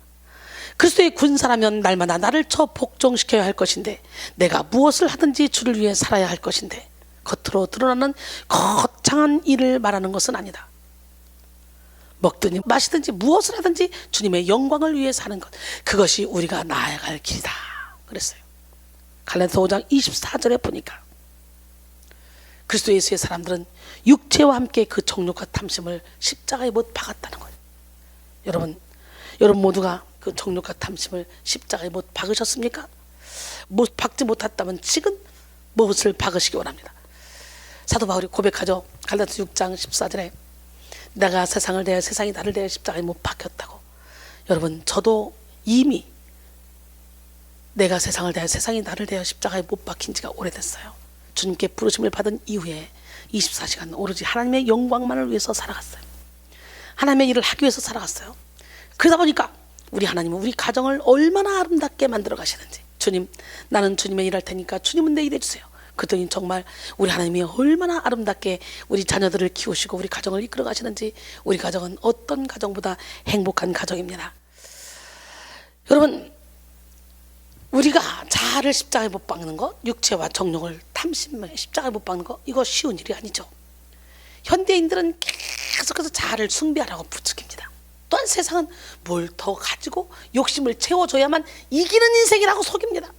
그리스도의 군사라면 날마다 나를 쳐 복종시켜야 할 것인데 내가 무엇을 하든지 주를 위해 살아야 할 것인데 겉으로 드러나는 거창한 일을 말하는 것은 아니다. 먹든지 마시든지 무엇을 하든지 주님의 영광을 위해 사는 것, 그것이 우리가 나아갈 길이다 그랬어요. 갈라디아서 5장 24절에 보니까 그리스도 예수의 사람들은 육체와 함께 그 정욕과 탐심을 십자가에 못 박았다는 거예요. 여러분 모두가 그 정욕과 탐심을 십자가에 못 박으셨습니까? 못 박지 못했다면 지금 무엇을 박으시기 원합니다. 사도 바울이 고백하죠. 갈라디아서 6장 14절에 내가 세상을 대하여 세상이 나를 대하여 십자가에 못 박혔다고. 여러분 저도 이미 내가 세상을 대하여 세상이 나를 대하여 십자가에 못 박힌 지가 오래됐어요. 주님께 부르심을 받은 이후에 24시간 오로지 하나님의 영광만을 위해서 살아갔어요. 하나님의 일을 하기 위해서 살아갔어요. 그러다 보니까 우리 하나님은 우리 가정을 얼마나 아름답게 만들어 가시는지, 주님 나는 주님의 일할 테니까 주님은 내 일 해주세요. 그랬더니 정말 우리 하나님이 얼마나 아름답게 우리 자녀들을 키우시고 우리 가정을 이끌어 가시는지, 우리 가정은 어떤 가정보다 행복한 가정입니다. 여러분 우리가 자아를 십자가에 못 박는 것, 육체와 정욕을 탐심에 십자가에 못 박는 것, 이거 쉬운 일이 아니죠. 현대인들은 계속해서 자아를 숭배하라고 부추깁니다. 또한 세상은 뭘 더 가지고 욕심을 채워줘야만 이기는 인생이라고 속입니다.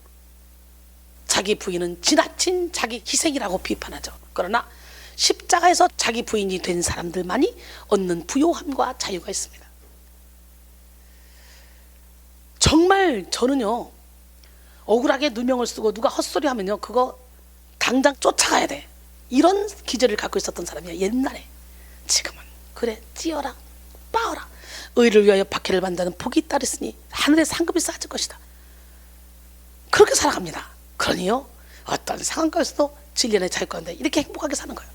자기 부인은 지나친 자기 희생이라고 비판하죠. 그러나 십자가에서 자기 부인이 된 사람들만이 얻는 부요함과 자유가 있습니다. 정말 저는요, 억울하게 누명을 쓰고 누가 헛소리 하면요, 그거 당장 쫓아가야 돼, 이런 기질을 갖고 있었던 사람이야 옛날에. 지금은 그래 찌어라 빠어라, 의를 위하여 박해를 받는다는 복이 따르으니 하늘의 상급이 쌓아질 것이다, 그렇게 살아갑니다. 그러니요 어떤 상황 가운데서도 진리의 자유 가운데 이렇게 행복하게 사는 거예요.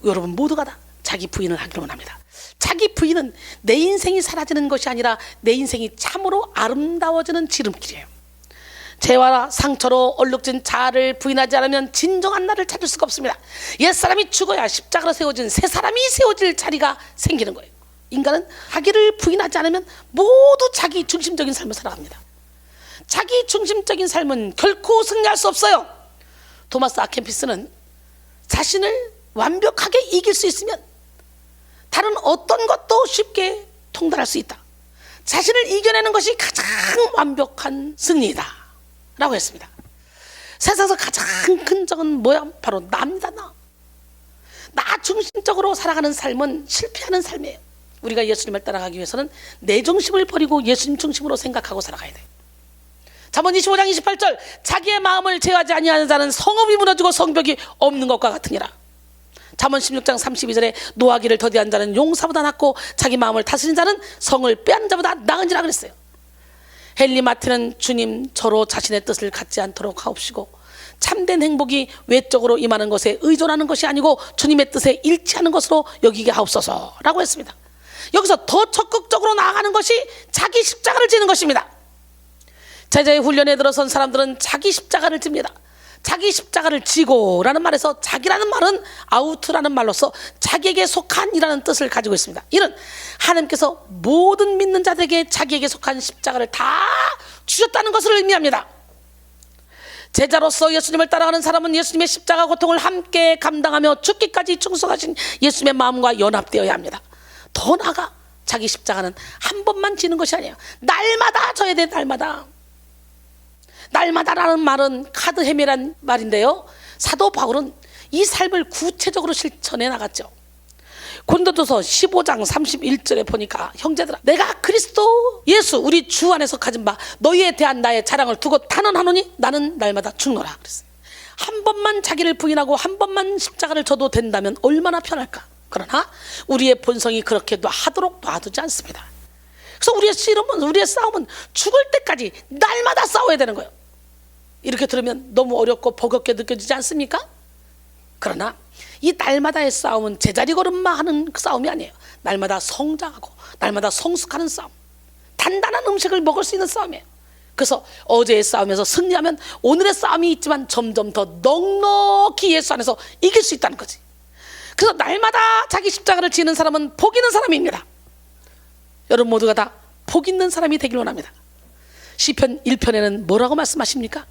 여러분 모두가 다 자기 부인을 하기를 원합니다. 자기 부인은 내 인생이 사라지는 것이 아니라 내 인생이 참으로 아름다워지는 지름길이에요. 죄와 상처로 얼룩진 자아를 부인하지 않으면 진정한 나를 찾을 수가 없습니다. 옛사람이 죽어야 십자가로 세워진 새 사람이 세워질 자리가 생기는 거예요. 인간은 자기를 부인하지 않으면 모두 자기 중심적인 삶을 살아갑니다. 자기 중심적인 삶은 결코 승리할 수 없어요. 토마스 아켄피스는 자신을 완벽하게 이길 수 있으면 다른 어떤 것도 쉽게 통달할 수 있다. 자신을 이겨내는 것이 가장 완벽한 승리이다 라고 했습니다. 세상에서 가장 큰 적은 뭐야? 바로 나입니다. 나 중심적으로 살아가는 삶은 실패하는 삶이에요. 우리가 예수님을 따라가기 위해서는 내 중심을 버리고 예수님 중심으로 생각하고 살아가야 돼요. 잠언 25장 28절, 자기의 마음을 제어하지 아니하는 자는 성읍이 무너지고 성벽이 없는 것과 같으니라. 잠언 16장 32절에 노하기를 더디한 자는 용사보다 낫고 자기 마음을 다스린 자는 성을 빼앗는 자보다 나은지라 그랬어요. 헨리 마틴은 주님 저로 자신의 뜻을 갖지 않도록 하옵시고 참된 행복이 외적으로 임하는 것에 의존하는 것이 아니고 주님의 뜻에 일치하는 것으로 여기게 하옵소서라고 했습니다. 여기서 더 적극적으로 나아가는 것이 자기 십자가를 지는 것입니다. 제자의 훈련에 들어선 사람들은 자기 십자가를 집니다. 자기 십자가를 지고라는 말에서 자기라는 말은 아우트라는 말로서 자기에게 속한이라는 뜻을 가지고 있습니다. 이는 하나님께서 모든 믿는 자들에게 자기에게 속한 십자가를 다 주셨다는 것을 의미합니다. 제자로서 예수님을 따라가는 사람은 예수님의 십자가 고통을 함께 감당하며 죽기까지 충성하신 예수님의 마음과 연합되어야 합니다. 더 나아가 자기 십자가는 한 번만 지는 것이 아니에요. 날마다 져야 돼. 날마다. 날마다라는 말은 카드헤미란 말인데요, 사도 바울은 이 삶을 구체적으로 실천해 나갔죠. 고린도전서 15장 31절에 보니까 형제들아 내가 그리스도 예수 우리 주 안에서 가진 바 너희에 대한 나의 자랑을 두고 단언하노니 나는 날마다 죽노라 그랬어요. 한 번만 자기를 부인하고 한 번만 십자가를 져도 된다면 얼마나 편할까. 그러나 우리의 본성이 그렇게 하도록 놔두지 않습니다. 그래서 우리의 씨름은, 우리의 싸움은 죽을 때까지 날마다 싸워야 되는 거예요. 이렇게 들으면 너무 어렵고 버겁게 느껴지지 않습니까? 그러나 이 날마다의 싸움은 제자리 걸음만 하는 그 싸움이 아니에요. 날마다 성장하고 날마다 성숙하는 싸움, 단단한 음식을 먹을 수 있는 싸움이에요. 그래서 어제의 싸움에서 승리하면 오늘의 싸움이 있지만 점점 더 넉넉히 예수 안에서 이길 수 있다는 거지. 그래서 날마다 자기 십자가를 지는 사람은 복 있는 사람입니다. 여러분 모두가 다 복 있는 사람이 되길 원합니다. 시편 1편에는 뭐라고 말씀하십니까?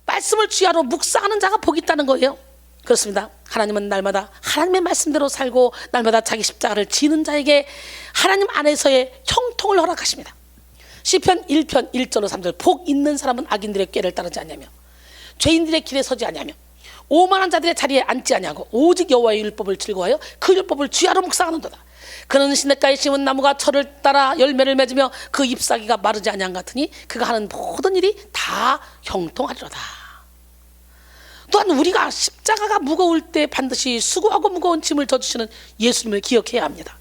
말씀을 주야로 묵상하는 자가 복 있다는 거예요. 그렇습니다. 하나님은 날마다 하나님의 말씀대로 살고 날마다 자기 십자가를 지는 자에게 하나님 안에서의 형통을 허락하십니다. 시편 1편 1절로 3절 복 있는 사람은 악인들의 꾀를 따르지 않냐며 죄인들의 길에 서지 않냐며 오만한 자들의 자리에 앉지 아니하고 오직 여호와의 율법을 즐거워하여 그 율법을 주야로 묵상하는도다. 그는 시냇가에 심은 나무가 철을 따라 열매를 맺으며 그 잎사귀가 마르지 아니한 같으니 그가 하는 모든 일이 다 형통하리로다. 또한 우리가 십자가가 무거울 때 반드시 수고하고 무거운 짐을 져주시는 예수님을 기억해야 합니다.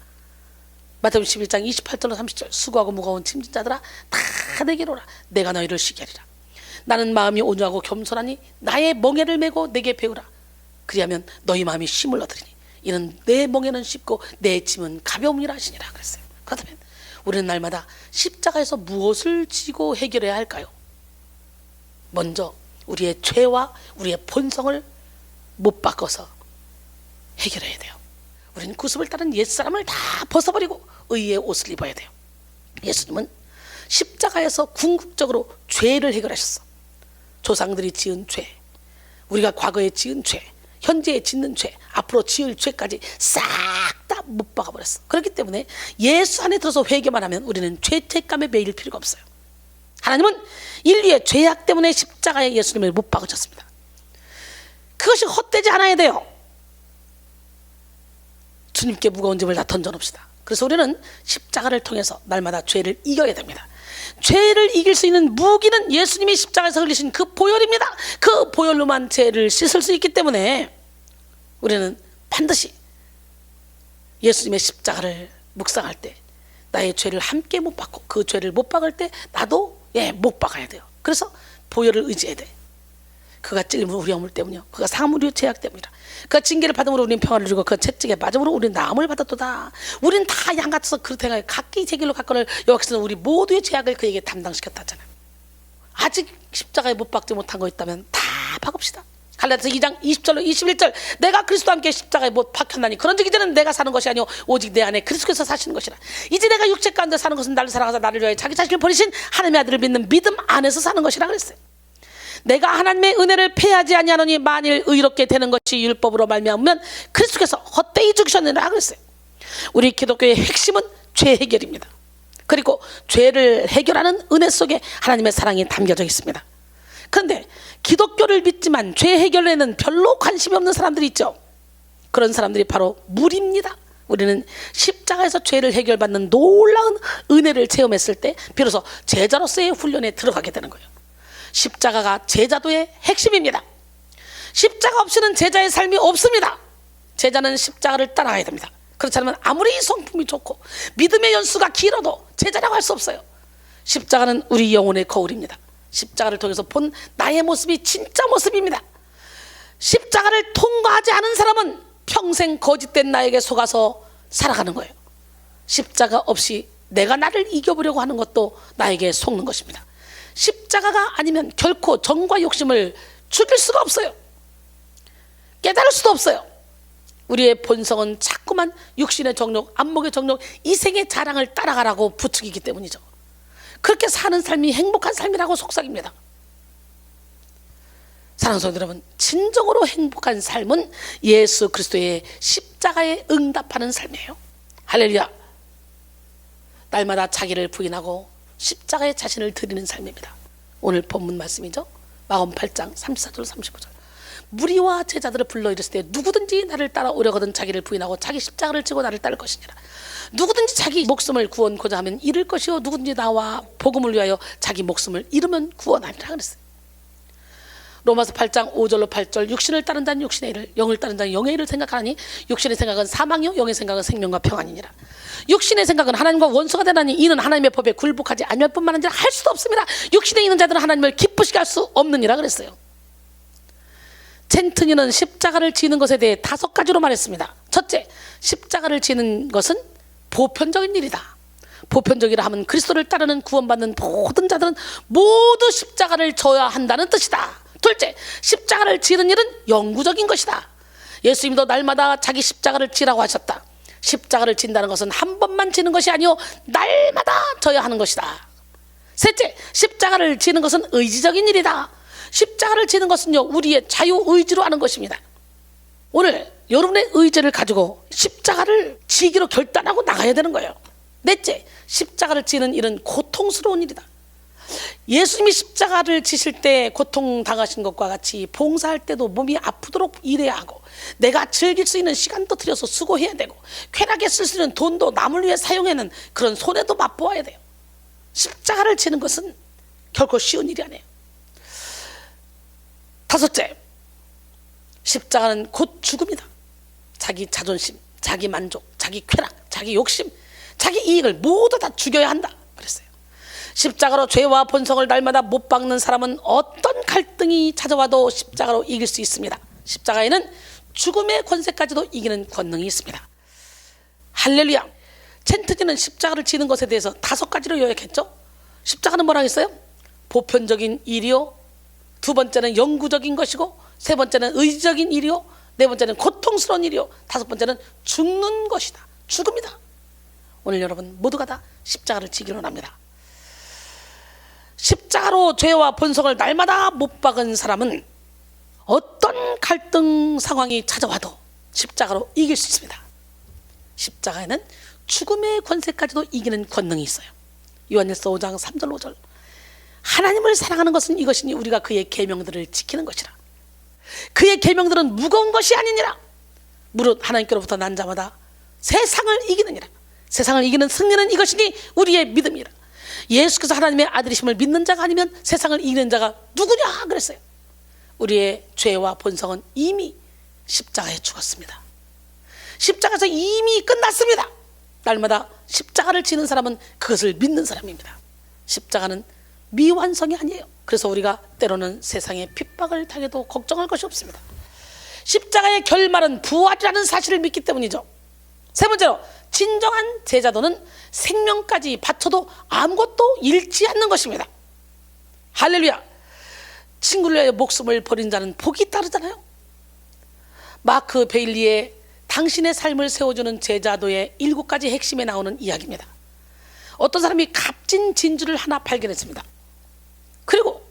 마태복음 11장 28절로 30절 수고하고 무거운 짐진 자들아 다 내게로 오라 내가 너희를 쉬게 하리라. 나는 마음이 온유하고 겸손하니 나의 멍에를 메고 내게 배우라. 그리하면 너희 마음이 쉼을 얻으리니 이는 내 멍에는 쉽고 내 짐은 가벼움이라 하시니라 그랬어요. 그렇다면 우리는 날마다 십자가에서 무엇을 지고 해결해야 할까요? 먼저 우리의 죄와 우리의 본성을 못 바꿔서 해결해야 돼요. 우리는 구습을 따른 옛사람을 다 벗어버리고 의의 옷을 입어야 돼요. 예수님은 십자가에서 궁극적으로 죄를 해결하셨어. 조상들이 지은 죄, 우리가 과거에 지은 죄, 현재에 짓는 죄, 앞으로 지을 죄까지 싹 다 못 박아버렸어. 그렇기 때문에 예수 안에 들어서 회개만 하면 우리는 죄책감에 매일 필요가 없어요. 하나님은 인류의 죄악 때문에 십자가에 예수님을 못 박으셨습니다. 그것이 헛되지 않아야 돼요. 주님께 무거운 짐을 다 던져놓읍시다. 그래서 우리는 십자가를 통해서 날마다 죄를 이겨야 됩니다. 죄를 이길 수 있는 무기는 예수님이 십자가에서 흘리신 그 보혈입니다. 그 보혈로만 죄를 씻을 수 있기 때문에 우리는 반드시 예수님의 십자가를 묵상할 때 나의 죄를 함께 못 박고 그 죄를 못 박을 때 나도 못 박아야 돼요. 그래서 보혈을 의지해야 돼. 그가 찔림으로 우리 허물 때문이요 그가 상함으로 우리 죄악 때문이라. 그가 징계를 받음으로 우리는 평안을 주고 그가 채찍에 맞음으로 우리는 나음을 받았도다. 우리는 다 양같아서 그렇게 각기 제 길로 갔거늘 여호와께서는 우리 모두의 죄악을 그에게 담당시켰다잖아요. 아직 십자가에 못 박지 못한 거 있다면 다 박읍시다. 갈라디아서 2장 20절로 21절 내가 그리스도와 함께 십자가에 못 박혔나니 그런즉 이제는 내가 사는 것이 아니오 오직 내 안에 그리스도께서 사시는 것이라. 이제 내가 육체 가운데 사는 것은 나를 사랑하사 나를 위하여 자기 자신을 버리신 하나님의 아들을 믿는 믿음 안에서 사는 것이라 그랬어요. 내가 하나님의 은혜를 패하지 아니하노니 만일 의롭게 되는 것이 율법으로 말미암으면 그리스도께서 헛되이 죽으셨느니라 그랬어요. 우리 기독교의 핵심은 죄 해결입니다. 그리고 죄를 해결하는 은혜 속에 하나님의 사랑이 담겨져 있습니다. 그런데 기독교를 믿지만 죄 해결에는 별로 관심이 없는 사람들이 있죠. 그런 사람들이 바로 무리입니다. 우리는 십자가에서 죄를 해결받는 놀라운 은혜를 체험했을 때 비로소 제자로서의 훈련에 들어가게 되는 거예요. 십자가가 제자도의 핵심입니다. 십자가 없이는 제자의 삶이 없습니다. 제자는 십자가를 따라가야 됩니다. 그렇지 않으면 아무리 성품이 좋고 믿음의 연수가 길어도 제자라고 할 수 없어요. 십자가는 우리 영혼의 거울입니다. 십자가를 통해서 본 나의 모습이 진짜 모습입니다. 십자가를 통과하지 않은 사람은 평생 거짓된 나에게 속아서 살아가는 거예요. 십자가 없이 내가 나를 이겨보려고 하는 것도 나에게 속는 것입니다. 십자가가 아니면 결코 정과 욕심을 죽일 수가 없어요. 깨달을 수도 없어요. 우리의 본성은 자꾸만 육신의 정욕, 안목의 정욕, 이생의 자랑을 따라가라고 부추기기 때문이죠. 그렇게 사는 삶이 행복한 삶이라고 속삭입니다. 사랑하는 성도 여러분, 진정으로 행복한 삶은 예수 그리스도의 십자가에 응답하는 삶이에요. 할렐루야. 날마다 자기를 부인하고 십자가에 자신을 드리는 삶입니다. 오늘 본문 말씀이죠. 마가복음 8장 34절 35절. 무리와 제자들을 불러 이르시되 누구든지 나를 따라오려거든 자기를 부인하고 자기 십자가를 지고 나를 따를 것이니라. 누구든지 자기 목숨을 구원코자 하면 잃을 것이요 누구든지 나와 복음을 위하여 자기 목숨을 잃으면 구원하리라 그랬어요. 로마서 8장 5절로 8절. 육신을 따른 자는 육신의 일을, 영을 따른 자는 영의 일을 생각하니 육신의 생각은 사망이요 영의 생각은 생명과 평안이니라. 육신의 생각은 하나님과 원수가 되나니 이는 하나님의 법에 굴복하지 아니할 뿐만 아니라 할 수도 없습니다. 육신에 있는 자들은 하나님을 기쁘시게 할 수 없느니라 그랬어요. 첸트니는 십자가를 지는 것에 대해 5가지로 말했습니다. 첫째, 십자가를 지는 것은 보편적인 일이다. 보편적이라 하면 그리스도를 따르는 구원받는 모든 자들은 모두 십자가를 져야 한다는 뜻이다. 둘째, 십자가를 지는 일은 영구적인 것이다. 예수님도 날마다 자기 십자가를 지라고 하셨다. 십자가를 진다는 것은 한 번만 지는 것이 아니요 날마다 져야 하는 것이다. 셋째, 십자가를 지는 것은 의지적인 일이다. 십자가를 지는 것은요 우리의 자유의지로 하는 것입니다. 오늘 여러분의 의지를 가지고 십자가를 지기로 결단하고 나가야 되는 거예요. 넷째, 십자가를 지는 일은 고통스러운 일이다. 예수님이 십자가를 지실 때 고통당하신 것과 같이 봉사할 때도 몸이 아프도록 일해야 하고 내가 즐길 수 있는 시간도 들여서 수고해야 되고 쾌락에 쓸 수 있는 돈도 남을 위해 사용하는 그런 손해도 맛보아야 돼요. 십자가를 지는 것은 결코 쉬운 일이 아니에요. 다섯째, 십자가는 곧 죽음이다. 자기 자존심, 자기 만족, 자기 쾌락, 자기 욕심, 자기 이익을 모두 다 죽여야 한다 그랬어요. 십자가로 죄와 본성을 날마다 못 박는 사람은 어떤 갈등이 찾아와도 십자가로 이길 수 있습니다. 십자가에는 죽음의 권세까지도 이기는 권능이 있습니다. 할렐루야. 첸트지는 십자가를 지는 것에 대해서 5가지로 요약했죠. 십자가는 뭐라고 했어요? 보편적인 일이요, 두 번째는 영구적인 것이고, 세 번째는 의지적인 일이요, 네 번째는 고통스러운 일이요, 5번째는 죽는 것이다. 죽음이다. 오늘 여러분 모두가 다 십자가를 지기로 합니다. 십자가로 죄와 본성을 날마다 못 박은 사람은 어떤 갈등 상황이 찾아와도 십자가로 이길 수 있습니다. 십자가에는 죽음의 권세까지도 이기는 권능이 있어요. 요한일서 5장 3절 5절. 하나님을 사랑하는 것은 이것이니 우리가 그의 계명들을 지키는 것이라. 그의 계명들은 무거운 것이 아니니라. 무릇 하나님께로부터 난 자마다 세상을 이기느니라. 세상을 이기는 승리는 이것이니 우리의 믿음이라. 예수께서 하나님의 아들이심을 믿는 자가 아니면 세상을 이기는 자가 누구냐 그랬어요. 우리의 죄와 본성은 이미 십자가에 죽었습니다. 십자가에서 이미 끝났습니다. 날마다 십자가를 지는 사람은 그것을 믿는 사람입니다. 십자가는 미완성이 아니에요. 그래서 우리가 때로는 세상의 핍박을 당해도 걱정할 것이 없습니다. 십자가의 결말은 부활이라는 사실을 믿기 때문이죠. 세 번째로, 진정한 제자도는 생명까지 바쳐도 아무것도 잃지 않는 것입니다. 할렐루야. 친구를 위하여 목숨을 버린 자는 복이 따르잖아요. 마크 베일리의 당신의 삶을 세워주는 제자도의 7가지 핵심에 나오는 이야기입니다. 어떤 사람이 값진 진주를 하나 발견했습니다. 그리고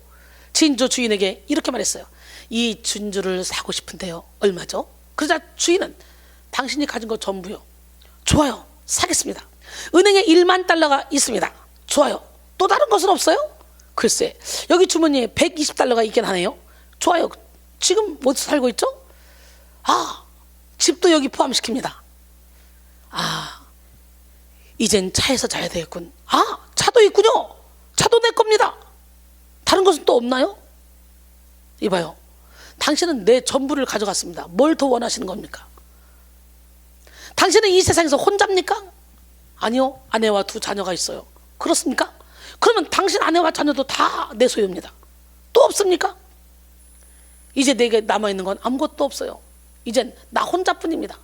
진주 주인에게 이렇게 말했어요. 이 진주를 사고 싶은데요, 얼마죠? 그러자 주인은 당신이 가진 거 전부요. 좋아요, 사겠습니다. 은행에 1만 달러가 있습니다. 좋아요. 또 다른 것은 없어요? 글쎄, 여기 주머니에 120달러가 있긴 하네요. 좋아요. 지금 어디서 살고 있죠? 아, 집도 여기 포함시킵니다. 아, 이젠 차에서 자야 되겠군. 아, 차도 있군요. 차도 내 겁니다. 다른 것은 또 없나요? 이봐요, 당신은 내 전부를 가져갔습니다. 뭘 더 원하시는 겁니까? 당신은 이 세상에서 혼자입니까? 아니요, 아내와 2 자녀가 있어요. 그렇습니까? 그러면 당신 아내와 자녀도 다 내 소유입니다. 또 없습니까? 이제 내게 남아있는 건 아무것도 없어요. 이젠 나 혼자뿐입니다.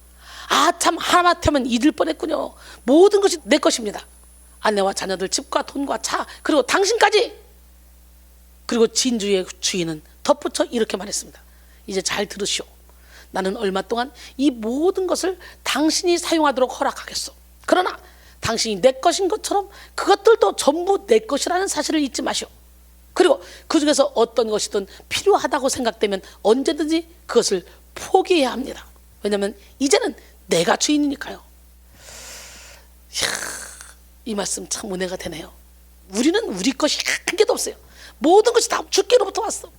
아, 참 하마터면 잊을 뻔했군요. 모든 것이 내 것입니다. 아내와 자녀들, 집과 돈과 차, 그리고 당신까지. 그리고 진주의 주인은 덧붙여 이렇게 말했습니다. 이제 잘 들으시오. 나는 얼마 동안 이 모든 것을 당신이 사용하도록 허락하겠소. 그러나 당신이 내 것인 것처럼 그것들도 전부 내 것이라는 사실을 잊지 마시오. 그리고 그 중에서 어떤 것이든 필요하다고 생각되면 언제든지 그것을 포기해야 합니다. 왜냐하면 이제는 내가 주인이니까요. 이야, 이 말씀 참 은혜가 되네요. 우리는 우리 것이 한 개도 없어요. 모든 것이 다 주께로부터 왔어.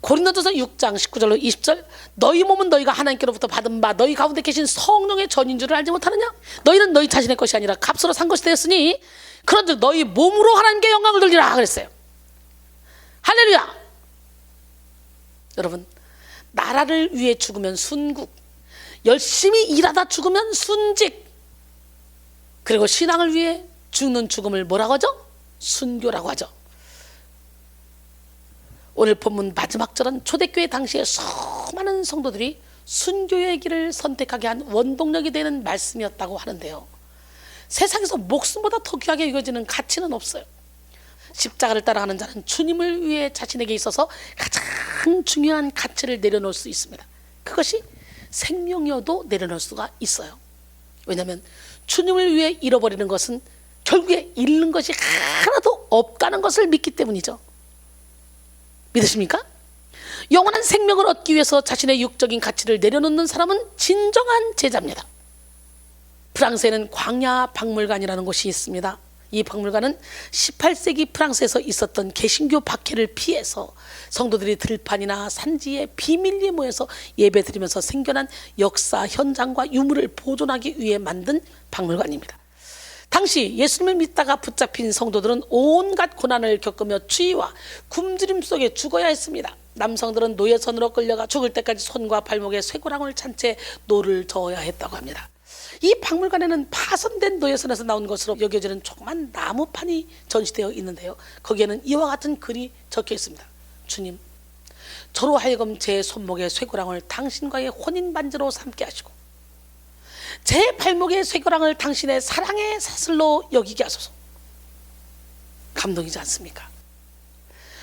고린도전서 6장 19절로 20절, 너희 몸은 너희가 하나님께로부터 받은 바 너희 가운데 계신 성령의 전인 줄을 알지 못하느냐? 너희는 너희 자신의 것이 아니라 값으로 산 것이 되었으니 그런즉 너희 몸으로 하나님께 영광을 돌리라 그랬어요. 할렐루야. 여러분, 나라를 위해 죽으면 순국, 열심히 일하다 죽으면 순직, 그리고 신앙을 위해 죽는 죽음을 뭐라고 하죠? 순교라고 하죠. 오늘 본문 마지막 절은 초대교회 당시에 수많은 성도들이 순교의 길을 선택하게 한 원동력이 되는 말씀이었다고 하는데요. 세상에서 목숨보다 더 귀하게 여겨지는 가치는 없어요. 십자가를 따라가는 자는 주님을 위해 자신에게 있어서 가장 중요한 가치를 내려놓을 수 있습니다. 그것이 생명이어도 내려놓을 수가 있어요. 왜냐하면 주님을 위해 잃어버리는 것은 결국에 잃는 것이 하나도 없다는 것을 믿기 때문이죠. 믿으십니까? 영원한 생명을 얻기 위해서 자신의 육적인 가치를 내려놓는 사람은 진정한 제자입니다. 프랑스에는 광야 박물관이라는 곳이 있습니다. 이 박물관은 18세기 프랑스에서 있었던 개신교 박해를 피해서 성도들이 들판이나 산지에 비밀리에 모여서 예배드리면서 생겨난 역사 현장과 유물을 보존하기 위해 만든 박물관입니다. 당시 예수님을 믿다가 붙잡힌 성도들은 온갖 고난을 겪으며 추위와 굶주림 속에 죽어야 했습니다. 남성들은 노예선으로 끌려가 죽을 때까지 손과 발목에 쇠고랑을 찬 채 노를 저어야 했다고 합니다. 이 박물관에는 파손된 노예선에서 나온 것으로 여겨지는 조그만 나무판이 전시되어 있는데요. 거기에는 이와 같은 글이 적혀 있습니다. 주님, 저로 하여금 제 손목의 쇠고랑을 당신과의 혼인 반지로 삼게 하시고 제 발목의 쇠고랑을 당신의 사랑의 사슬로 여기게 하소서. 감동이지 않습니까?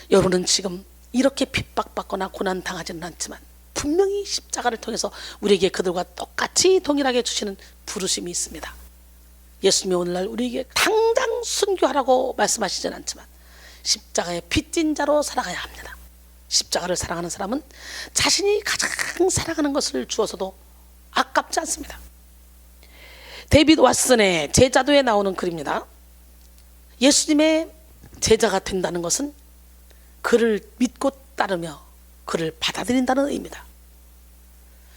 여러분은 지금 이렇게 핍박받거나 고난당하지는 않지만 분명히 십자가를 통해서 우리에게 그들과 똑같이 동일하게 주시는 부르심이 있습니다. 예수님이 오늘날 우리에게 당장 순교하라고 말씀하시진 않지만 십자가의 빚진 자로 살아가야 합니다. 십자가를 사랑하는 사람은 자신이 가장 사랑하는 것을 주어서도 아깝지 않습니다. 데이빗 왓슨의 제자도에 나오는 글입니다. 예수님의 제자가 된다는 것은 그를 믿고 따르며 그를 받아들인다는 의미다.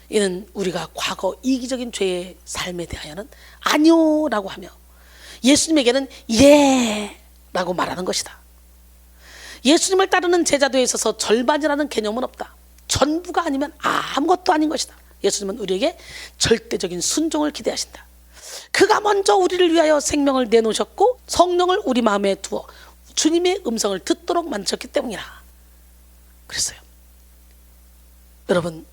이는 우리가 과거 이기적인 죄의 삶에 대하여는 아니요 라고 하며 예수님에게는 예 라고 말하는 것이다. 예수님을 따르는 제자도에 있어서 절반이라는 개념은 없다. 전부가 아니면 아무것도 아닌 것이다. 예수님은 우리에게 절대적인 순종을 기대하신다. 그가 먼저 우리를 위하여 생명을 내놓으셨고 성령을 우리 마음에 두어 주님의 음성을 듣도록 만드셨기 때문이라 그랬어요. 여러분,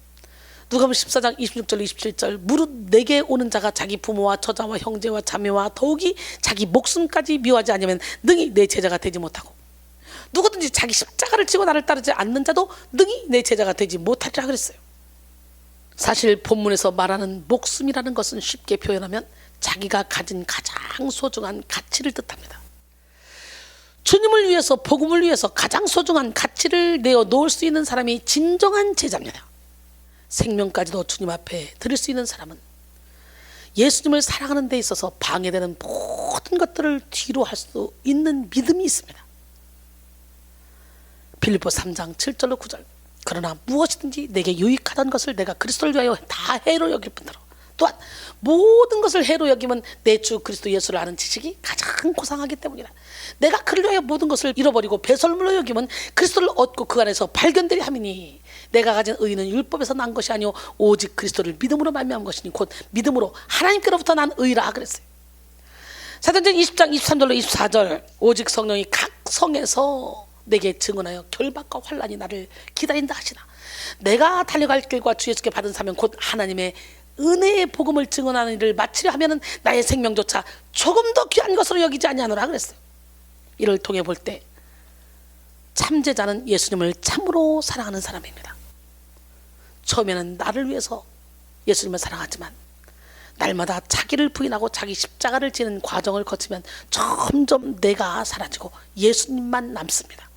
누가복음 14장 26절 27절, 무릇 내게 오는 자가 자기 부모와 처자와 형제와 자매와 더욱이 자기 목숨까지 미워하지 않으면 능히 내 제자가 되지 못하고 누구든지 자기 십자가를 지고 나를 따르지 않는 자도 능히 내 제자가 되지 못하리라 그랬어요. 사실 본문에서 말하는 목숨이라는 것은 쉽게 표현하면 자기가 가진 가장 소중한 가치를 뜻합니다. 주님을 위해서, 복음을 위해서 가장 소중한 가치를 내어 놓을 수 있는 사람이 진정한 제자입니다. 생명까지도 주님 앞에 드릴 수 있는 사람은 예수님을 사랑하는 데 있어서 방해되는 모든 것들을 뒤로 할 수 있는 믿음이 있습니다. 빌립보 3장 7절로 9절, 그러나 무엇이든지 내게 유익하던 것을 내가 그리스도를 위하여 다 해로 여길 뿐더러 또한 모든 것을 해로 여기면 내 주 그리스도 예수를 아는 지식이 가장 고상하기 때문이라. 내가 그를 위하여 모든 것을 잃어버리고 배설물로 여기면 그리스도를 얻고 그 안에서 발견되리 함이니 내가 가진 의는 율법에서 난 것이 아니오 오직 그리스도를 믿음으로 말미암은 것이니 곧 믿음으로 하나님께로부터 난 의라 그랬어요. 사도행전 20장 23절로 24절 오직 성령이 각 성에서 내게 증언하여 결박과 환난이 나를 기다린다 하시나 내가 달려갈 길과 주 예수께 받은 사명 곧 하나님의 은혜의 복음을 증언하는 일을 마치려 하면은 나의 생명조차 조금 더 귀한 것으로 여기지 아니하노라 그랬어요. 이를 통해 볼 때 참제자는 예수님을 참으로 사랑하는 사람입니다. 처음에는 나를 위해서 예수님을 사랑하지만 날마다 자기를 부인하고 자기 십자가를 지는 과정을 거치면 점점 내가 사라지고 예수님만 남습니다.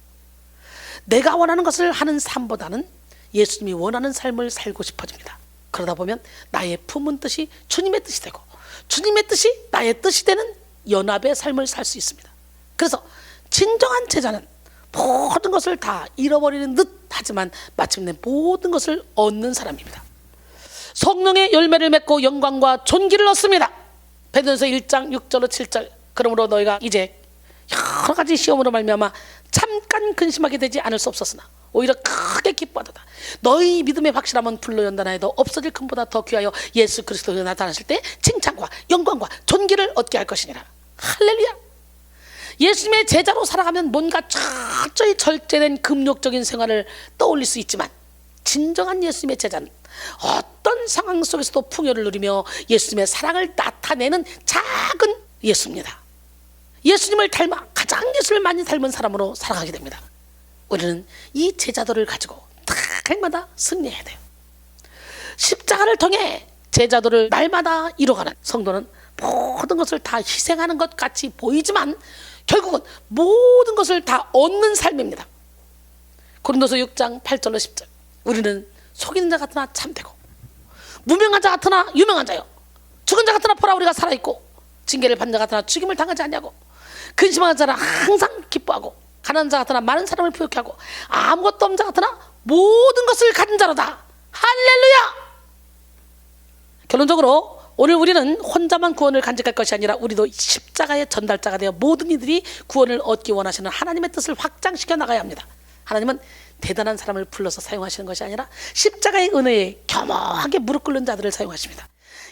내가 원하는 것을 하는 삶보다는 예수님이 원하는 삶을 살고 싶어집니다. 그러다 보면 나의 품은 뜻이 주님의 뜻이 되고 주님의 뜻이 나의 뜻이 되는 연합의 삶을 살 수 있습니다. 그래서 진정한 제자는 모든 것을 다 잃어버리는 듯 하지만 마침내 모든 것을 얻는 사람입니다. 성령의 열매를 맺고 영광과 존귀를 얻습니다. 베드로전서 1장 6절로 7절 그러므로 너희가 이제 여러 가지 시험으로 말미암아 잠깐 근심하게 되지 않을 수 없었으나 오히려 크게 기뻐하도다. 너희 믿음의 확실함은 불로 연단하여도 없어질 금보다 더 귀하여 예수 그리스도가 나타나실 때 칭찬과 영광과 존귀를 얻게 할 것이니라. 할렐루야. 예수님의 제자로 살아가면 뭔가 철저히 절제된 금욕적인 생활을 떠올릴 수 있지만 진정한 예수님의 제자는 어떤 상황 속에서도 풍요를 누리며 예수님의 사랑을 나타내는 작은 예수입니다. 예수님을 닮아 가장 예수를 많이 닮은 사람으로 살아가게 됩니다. 우리는 이 제자도를 가지고 날마다 승리해야 돼요. 십자가를 통해 제자도를 날마다 이뤄가는 성도는 모든 것을 다 희생하는 것 같이 보이지만 결국은 모든 것을 다 얻는 삶입니다. 고린도서 6장 8절로 10절 우리는 속이는 자 같으나 참되고 무명한 자 같으나 유명한 자요 죽은 자 같으나 보라 우리가 살아있고 징계를 받는 자 같으나 죽임을 당하지 아니하고 근심하는 자는 항상 기뻐하고 가난한 자 같으나 많은 사람을 부욕해 하고 아무것도 없는 자 같으나 모든 것을 가진 자로다. 할렐루야. 결론적으로 오늘 우리는 혼자만 구원을 간직할 것이 아니라 우리도 십자가의 전달자가 되어 모든 이들이 구원을 얻기 원하시는 하나님의 뜻을 확장시켜 나가야 합니다. 하나님은 대단한 사람을 불러서 사용하시는 것이 아니라 십자가의 은혜에 겸허하게 무릎 꿇는 자들을 사용하십니다.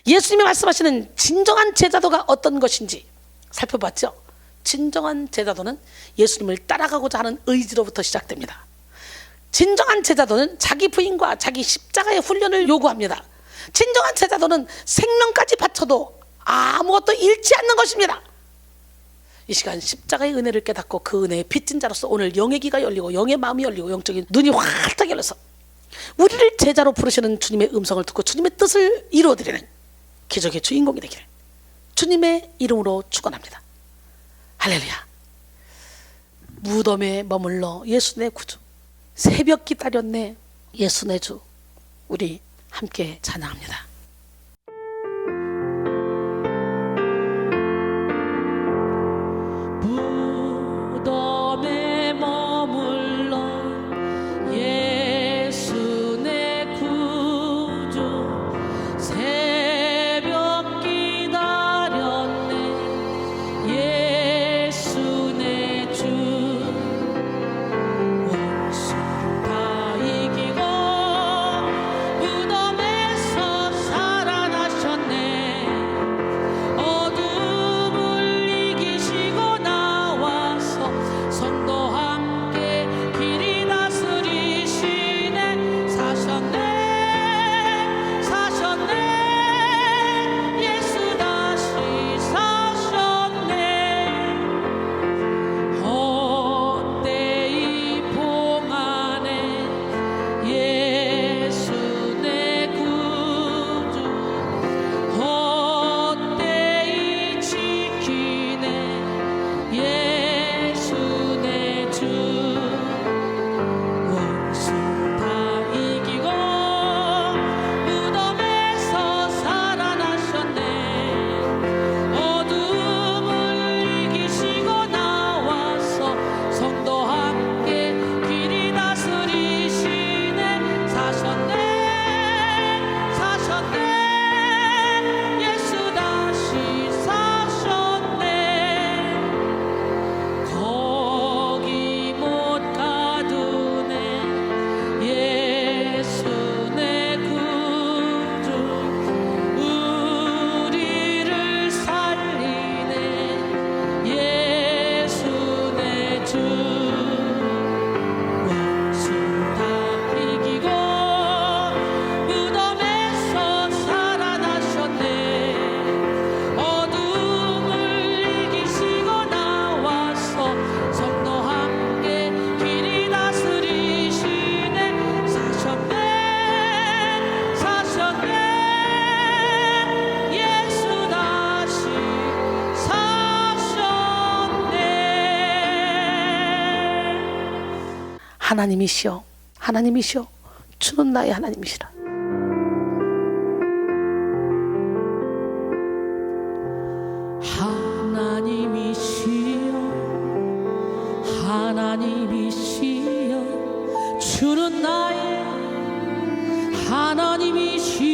예수님이 말씀하시는 진정한 제자도가 어떤 것인지 살펴봤죠. 진정한 제자도는 예수님을 따라가고자 하는 의지로부터 시작됩니다. 진정한 제자도는 자기 부인과 자기 십자가의 훈련을 요구합니다. 진정한 제자도는 생명까지 바쳐도 아무것도 잃지 않는 것입니다. 이 시간 십자가의 은혜를 깨닫고 그 은혜에 빚진 자로서 오늘 영의 귀가 열리고 영의 마음이 열리고 영적인 눈이 활짝 열려서 우리를 제자로 부르시는 주님의 음성을 듣고 주님의 뜻을 이루어드리는 기적의 주인공이 되기를 주님의 이름으로 축원합니다. 할렐루야. 무덤에 머물러 예수 내 구주 새벽 기다렸네 예수 내 주 우리 함께 찬양합니다. 무덤에 머물러 예수 내 구주 새벽 기다렸네 예수 내 주 원수 다 이기고 무덤에서 하나님이시여, 하나님이시여, 주는 나의 하나님이시라. 하나님이시여, 하나님이시여, 주는 나의 하나님이시로다.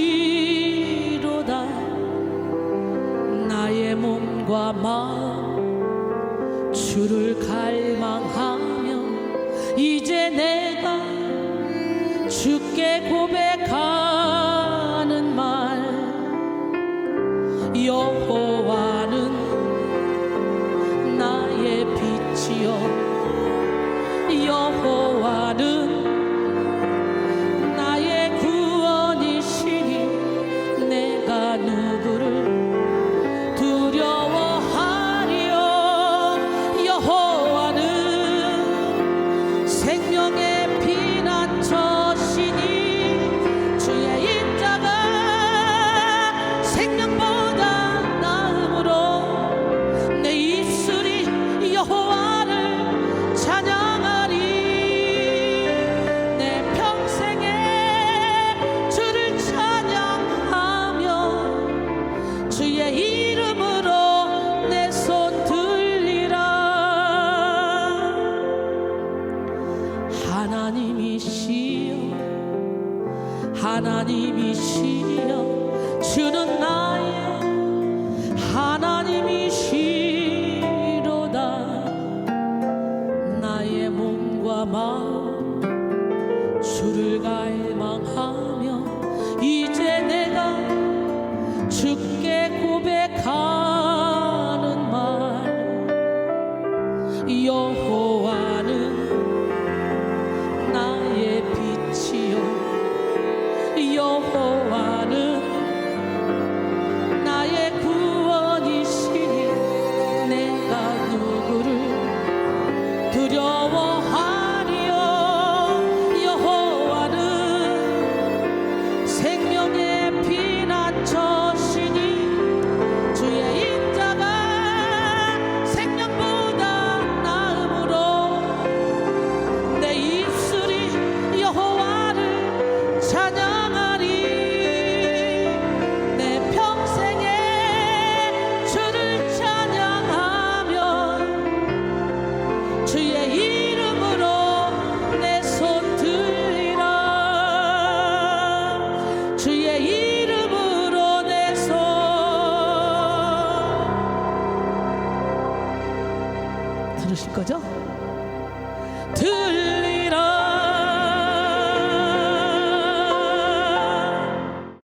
나의 몸과 마음 주를 갈망하며 이제 내가 주께 고백하는 말, 여호와는 나의 빛이요, 여호와는 나의 구원이시니 내가 누구를 두려워하리요. 여호와는 생명의 피난처시니 주의 인자가 생명보다 나음으로 내 입술이 여호와를 찬양하리. 내 평생에 주를 찬양하며 주의 이름으로 내 손 들리라. 하나님이시여, 하나님이시여, 주는 나의 하나님이시로다. 나의 몸과 마음 주를 갈망하며 이제 내가 주께 고백하는 말, 여호와는 나의 빛이요, 여호와는 나의 구원이시니 내가 누구를 두려워하리요. 여호와는 생명의 피난처시니 주의 인자가 생명보다 나음으로 내 입술이 여호와를 찬양하리. 내 평생에 주를 찬양하며 주의 이름으로 내 손 들리라. 주의 이름으로 내 손 들으실 거죠? 들리라.